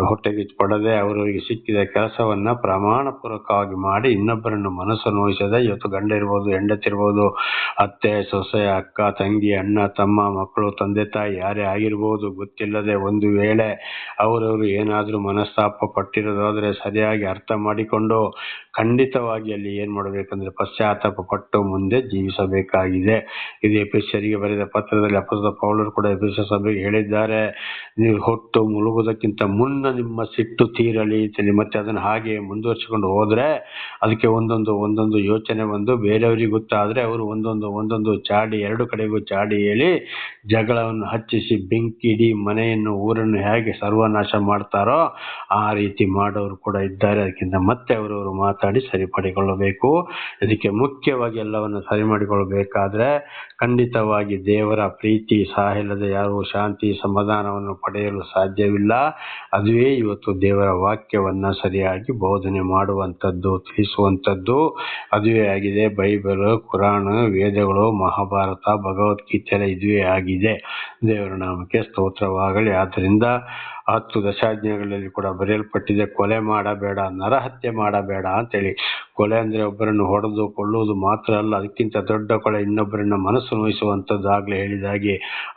ಹೊಟ್ಟೆಗೆ ಪಡದೆ ಅವರವರಿಗೆ ಸಿಕ್ಕಿದ ಕೆಲಸವನ್ನ ಪ್ರಮಾಣಪೂರ್ವಕವಾಗಿ ಮಾಡಿ ಇನ್ನೊಬ್ಬರನ್ನು ಮನಸ್ಸು ನೋಯಿಸದೆ, ಇವತ್ತು ಗಂಡ ಇರ್ಬೋದು, ಹೆಂಡತಿ ಇರ್ಬೋದು, ಅತ್ತೆ, ಸೊಸೆ, ಅಕ್ಕ, ತಂಗಿ, ಅಣ್ಣ, ತಮ್ಮ, ಮಕ್ಕಳು, ತಂದೆ ತಾಯಿ ಯಾರೇ ಆಗಿರ್ಬೋದು, ಗೊತ್ತಿಲ್ಲದೆ ಒಂದು ವೇಳೆ ಅವರವರು ಏನಾದರೂ ಮನಸ್ತಾಪ ಪಟ್ಟಿರೋದಾದರೆ ಸರಿಯಾಗಿ ಅರ್ಥ ಮಾಡಿಕೊಂಡು ಖಂಡಿತವಾಗಿ ಅಲ್ಲಿ ಏನು ಮಾಡಬೇಕಂದ್ರೆ ಪಶ್ಚಾತ್ತಾಪ ಪಟ್ಟು ಮುಂದೆ ಜೀವಿಸಬೇಕಾಗಿದೆ. ಇದು ಎಫೆಸರಿಗೆ ಬರೆದ ಪತ್ರದಲ್ಲಿ ಅಪೊಸ್ತಲ ಪೌಲರು ಕೂಡ ಎಫೆಸ ಸಭೆಗೆ ಹೇಳಿದ್ದಾರೆ, ನೀವು ಹೊತ್ತು ಮುಳುಗುವುದಕ್ಕಿಂತ ಮುನ್ನ ನಿಮ್ಮ ಸಿಟ್ಟು ತೀರಲಿ ಅಂತೇಳಿ. ಮತ್ತೆ ಅದನ್ನು ಹಾಗೆ ಮುಂದುವರಿಸಿಕೊಂಡು ಹೋದರೆ ಅದಕ್ಕೆ ಒಂದೊಂದು ಯೋಚನೆ ಬಂದು ಬೇರೆಯವರಿಗೆ ಗೊತ್ತಾದರೆ ಅವರು ಒಂದೊಂದು ಚಾಡಿ ಎರಡು ಕಡೆಗೂ ಚಾಡಿ ಹೇಳಿ ಜಗಳವನ್ನು ಹಚ್ಚಿಸಿ ಬೆಂಕಿ ಇಡೀ ಮನೆಯನ್ನು ಊರನ್ನು ಹೇಗೆ ಸರ್ವನಾಶ ಮಾಡ್ತಾರೋ ಆ ರೀತಿ ಮಾಡೋರು ಕೂಡ ಇದ್ದಾರೆ. ಅದಕ್ಕಿಂತ ಮತ್ತೆ ಅವರವರು ಮಾತಾಡಿ ಸರಿಪಡಿಕೊಳ್ಳಬೇಕು. ಇದಕ್ಕೆ ಮುಖ್ಯವಾಗಿ ಎಲ್ಲವನ್ನು ಸರಿ ಮಾಡಿಕೊಳ್ಳಬೇಕಾದ್ರೆ ಖಂಡಿತವಾಗಿ ದೇವರ ಪ್ರೀತಿ ಸಹ ಯಾರು ಶಾಂತಿ ಸಮಾಧಾನವನ್ನು ಪಡೆಯಲು ಸಾಧ್ಯವಿಲ್ಲ. ಅದುವೇ ಇವತ್ತು ದೇವರ ವಾಕ್ಯವನ್ನ ಸರಿಯಾಗಿ ಬೋಧನೆ ಮಾಡುವಂಥದ್ದು, ತಿಳಿಸುವಂಥದ್ದು ಅದುವೇ ಆಗಿದೆ. ಬೈಬಲ್, ಕುರಾನ್, ವೇದಗಳು, ಮಹಾಭಾರತ, ಭಗವದ್ಗೀತೆ ಇದುವೇ ಆಗಿದೆ. ದೇವರ ನಾಮಕ್ಕೆ ಸ್ತೋತ್ರವಾಗಲಿ. ಆದ್ದರಿಂದ 10 ದಶಾಜ್ಞೆಗಳಲ್ಲಿ ಕೂಡ ಬರೆಯಲ್ಪಟ್ಟಿದೆ, ಕೊಲೆ ಮಾಡಬೇಡ, ನರಹತ್ಯೆ ಮಾಡಬೇಡ ಅಂತೇಳಿ. ಕೊಲೆ ಅಂದ್ರೆ ಒಬ್ಬರನ್ನು ಹೊಡೆದು ಕೊಳ್ಳುವುದು ಮಾತ್ರ ಅಲ್ಲ, ಅದಕ್ಕಿಂತ ದೊಡ್ಡ ಕೊಲೆ ಇನ್ನೊಬ್ಬರನ್ನ ಮನಸ್ಸು ನೋಯಿಸುವಂಥದ್ದು. ಆಗ್ಲೇ ಹೇಳಿದಾಗೆ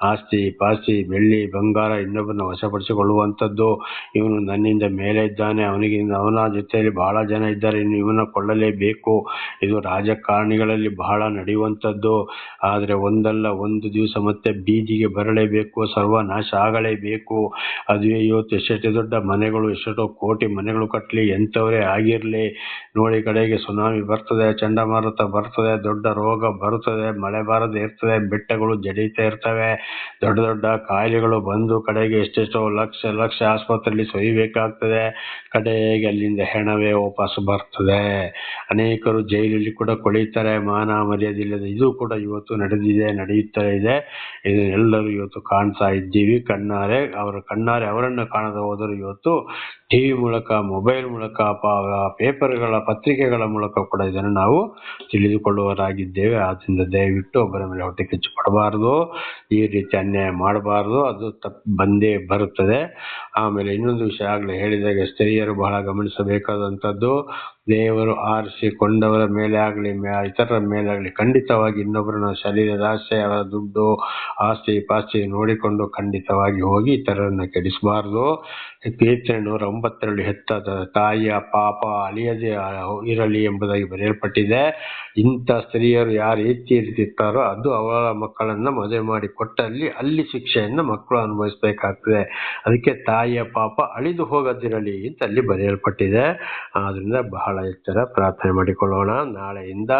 ಆಸ್ತಿ ಪಾಸ್ತಿ ಬೆಳ್ಳಿ ಬಂಗಾರ ಇನ್ನೊಬ್ಬರನ್ನ ವಶಪಡಿಸಿಕೊಳ್ಳುವಂಥದ್ದು. ಇವನು ನನ್ನಿಂದ ಮೇಲೆ ಇದ್ದಾನೆ, ಅವನ ಜೊತೆಯಲ್ಲಿ ಬಹಳ ಜನ ಇದ್ದಾರೆ, ಇನ್ನು ಇವನ ಕೊಳ್ಳಲೇಬೇಕು. ಇದು ರಾಜಕಾರಣಿಗಳಲ್ಲಿ ಬಹಳ ನಡೆಯುವಂಥದ್ದು. ಆದರೆ ಒಂದಲ್ಲ ಒಂದು ದಿವಸ ಮತ್ತೆ ಬೀದಿಗೆ ಬರಲೇಬೇಕು, ಸರ್ವನಾಶ ಆಗಲೇಬೇಕು. ಅದುವೇ ಇವತ್ತು ಎಷ್ಟೆಷ್ಟು ದೊಡ್ಡ ಮನೆಗಳು, ಎಷ್ಟೆಷ್ಟೋ ಕೋಟಿ ಮನೆಗಳು ಕಟ್ಟಲಿ, ಎಂಥವರೇ ಆಗಿರಲಿ, ನೋಡಿ ಕಡೆಗೆ ಸುನಾಮಿ ಬರ್ತದೆ, ಚಂಡಮಾರುತ ಬರ್ತದೆ, ದೊಡ್ಡ ರೋಗ ಬರುತ್ತದೆ, ಮಳೆ ಬಾರದೆ ಇರ್ತದೆ, ಬೆಟ್ಟಗಳು ಜಡೀತಾ ಇರ್ತವೆ, ದೊಡ್ಡ ದೊಡ್ಡ ಕಾಯಿಲೆಗಳು ಬಂದು ಕಡೆಗೆ ಎಷ್ಟೆಷ್ಟೋ ಲಕ್ಷ ಆಸ್ಪತ್ರೆಯಲ್ಲಿ ಸೊಯ್ಯಬೇಕಾಗ್ತದೆ. ಕಡೆಗೆ ಅಲ್ಲಿಂದ ಹೆಣವೇ ವಾಪಸ್ ಬರ್ತದೆ. ಅನೇಕರು ಜೈಲಲ್ಲಿ ಕೂಡ ಕೊಳೀತಾರೆ, ಮಾನ ಮರ್ಯಾದಿಲ್ಲದೆ. ಇದು ಕೂಡ ಇವತ್ತು ನಡೆಯುತ್ತಾ ಇದೆ. ಇದನ್ನೆಲ್ಲರೂ ಇವತ್ತು ಕಾಣ್ತಾ ಇದ್ದೀವಿ ಕಣ್ಣಾರೆ. ಅವರನ್ನು ಕಾಣದ ಹೋದರೂ ಇವತ್ತು ಟಿವಿ ಮೂಲಕ, ಮೊಬೈಲ್ ಮೂಲಕ, ಪೇಪರ್ಗಳ ಪತ್ರಿಕೆಗಳ ಮೂಲಕ ಕೂಡ ಇದನ್ನು ನಾವು ತಿಳಿದುಕೊಳ್ಳುವವರಾಗಿದ್ದೇವೆ. ಆದ್ದರಿಂದ ದಯವಿಟ್ಟು ಒಬ್ಬರ ಮೇಲೆ ಹೊಟ್ಟೆ ಕಿಚ್ಚು ಪಡಬಾರದು, ಈ ರೀತಿ ಅನ್ಯಾಯ ಮಾಡಬಾರದು. ಅದು ಬಂದೇ ಬರುತ್ತದೆ. ಆಮೇಲೆ ಇನ್ನೊಂದು ವಿಷಯ ಆಗಲೇ ಹೇಳಿದಾಗ ಸ್ತ್ರೀಯರು ಬಹಳ ಗಮನಿಸಬೇಕಾದಂಥದ್ದು, ದೇವರು ಆರಿಸಿಕೊಂಡವರ ಮೇಲೆ ಆಗಲಿ ಇತರರ ಮೇಲೆ ಆಗಲಿ ಖಂಡಿತವಾಗಿ ಇನ್ನೊಬ್ಬರನ್ನ ಶರೀರದ ಆಸೆ, ಅವರ ದುಡ್ಡು ಆಸ್ತಿ ಪಾಸ್ತಿ ನೋಡಿಕೊಂಡು ಖಂಡಿತವಾಗಿ ಹೋಗಿ ಇತರರನ್ನ ಕೆಡಿಸಬಾರ್ದು. ಕೀರ್ತನೆ 109 ಹೆತ್ತ ತಾಯಿಯ ಪಾಪ ಅಳಿಯದೆ ಇರಲಿ ಎಂಬುದಾಗಿ ಬರೆಯಲ್ಪಟ್ಟಿದೆ. ಇಂಥ ಸ್ತ್ರೀಯರು ಯಾರು ಇರ್ತಾರೋ ಅದು ಅವರ ಮಕ್ಕಳನ್ನ ಮದುವೆ ಮಾಡಿ ಕೊಟ್ಟಲ್ಲಿ ಅಲ್ಲಿ ಶಿಕ್ಷೆಯನ್ನು ಮಕ್ಕಳು ಅನುಭವಿಸಬೇಕಾಗ್ತದೆ. ಅದಕ್ಕೆ ತಾಯಿಯ ಪಾಪ ಅಳಿದು ಹೋಗದಿರಲಿ ಅಂತ ಅಲ್ಲಿ ಬರೆಯಲ್ಪಟ್ಟಿದೆ. ಆದ್ರಿಂದ ಬಹಳ ಎಚ್ಚರ, ಪ್ರಾರ್ಥನೆ ಮಾಡಿಕೊಳ್ಳೋಣ. ನಾಳೆಯಿಂದ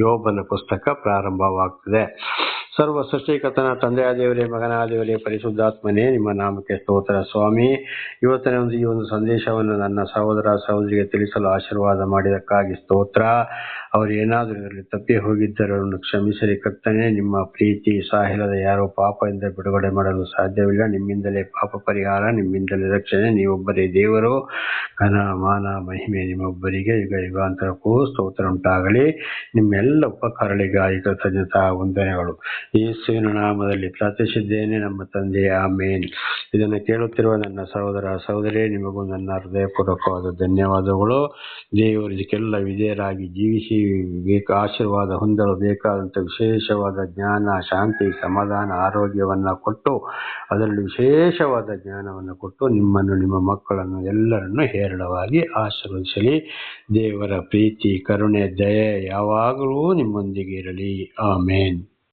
ಯೋಬನ ಪುಸ್ತಕ ಪ್ರಾರಂಭವಾಗ್ತದೆ. ಸರ್ವ ಸೃಷ್ಟಿಕರ್ತನ ತಂದೆಯ ದೇವರೇ, ಮಗನಾದ ದೇವರೇ, ಪರಿಶುದ್ಧಾತ್ಮನೇ, ನಿಮ್ಮ ನಾಮಕ್ಕೆ ಸ್ತೋತ್ರ ಸ್ವಾಮಿ. ಇವತ್ತಿನ ಈ ಒಂದು ಸಂದೇಶವನ್ನು ನನ್ನ ಸಹೋದರ ಸಹೋದರಿಗೆ ತಿಳಿಸಲು ಆಶೀರ್ವಾದ ಮಾಡಿದಕ್ಕಾಗಿ ಸ್ತೋತ್ರ. ಅವರು ಏನಾದರೂ ಇದರಲ್ಲಿ ತಪ್ಪಿ ಹೋಗಿದ್ದರನ್ನು ಕ್ಷಮಿಸಲಿ ಕರ್ತನೆ. ನಿಮ್ಮ ಪ್ರೀತಿ ಸಹ ಯಾರೋ ಪಾಪದಿಂದ ಬಿಡುಗಡೆ ಮಾಡಲು ಸಾಧ್ಯವಿಲ್ಲ. ನಿಮ್ಮಿಂದಲೇ ಪಾಪ ಪರಿಹಾರ, ನಿಮ್ಮಿಂದಲೇ ರಕ್ಷಣೆ. ನೀವೊಬ್ಬರೇ ದೇವರು. ಘನ ಮಾನ ಮಹಿಮೆ ನಿಮ್ಮೊಬ್ಬರಿಗೆ ಯುಗ ಯುಗಾಂತರಕ್ಕೂ ಸ್ತೋತ್ರ ಉಂಟಾಗಲಿ. ನಿಮ್ಮೆಲ್ಲ ಉಪಕಾರಗಳಿಗಾಗಿ ಕೃತಜ್ಞತಾ ವಂದನೆಗಳು. ಯೇಸುವಿನ ನಾಮದಲ್ಲಿ ಪ್ರಾರ್ಥಿಸಿದ್ದೇನೆ ನಮ್ಮ ತಂದೆ, ಆಮೇನ್. ಇದನ್ನು ಕೇಳುತ್ತಿರುವ ನನ್ನ ಸಹೋದರ ಸಹೋದರಿ, ನಿಮಗೂ ನನ್ನ ಹೃದಯಪೂರ್ವಕವಾದ ಧನ್ಯವಾದಗಳು. ದೇವರು ಇದಕ್ಕೆಲ್ಲ ವಿಧೇಯರಾಗಿ ಜೀವಿಸಿ ಆಶೀರ್ವಾದ ಹೊಂದಲು ಬೇಕಾದಂಥ ವಿಶೇಷವಾದ ಜ್ಞಾನ, ಶಾಂತಿ, ಸಮಾಧಾನ, ಆರೋಗ್ಯವನ್ನು ಕೊಟ್ಟು, ಅದರಲ್ಲಿ ವಿಶೇಷವಾದ ಜ್ಞಾನವನ್ನು ಕೊಟ್ಟು ನಿಮ್ಮನ್ನು, ನಿಮ್ಮ ಮಕ್ಕಳನ್ನು ಎಲ್ಲರನ್ನು ಹೇರಳವಾಗಿ ಆಶೀರ್ವದಿಸಲಿ. ದೇವರ ಪ್ರೀತಿ, ಕರುಣೆ, ದಯೆ ಯಾವಾಗಲೂ ನಿಮ್ಮೊಂದಿಗೆ ಇರಲಿ. ಆಮೇನ್.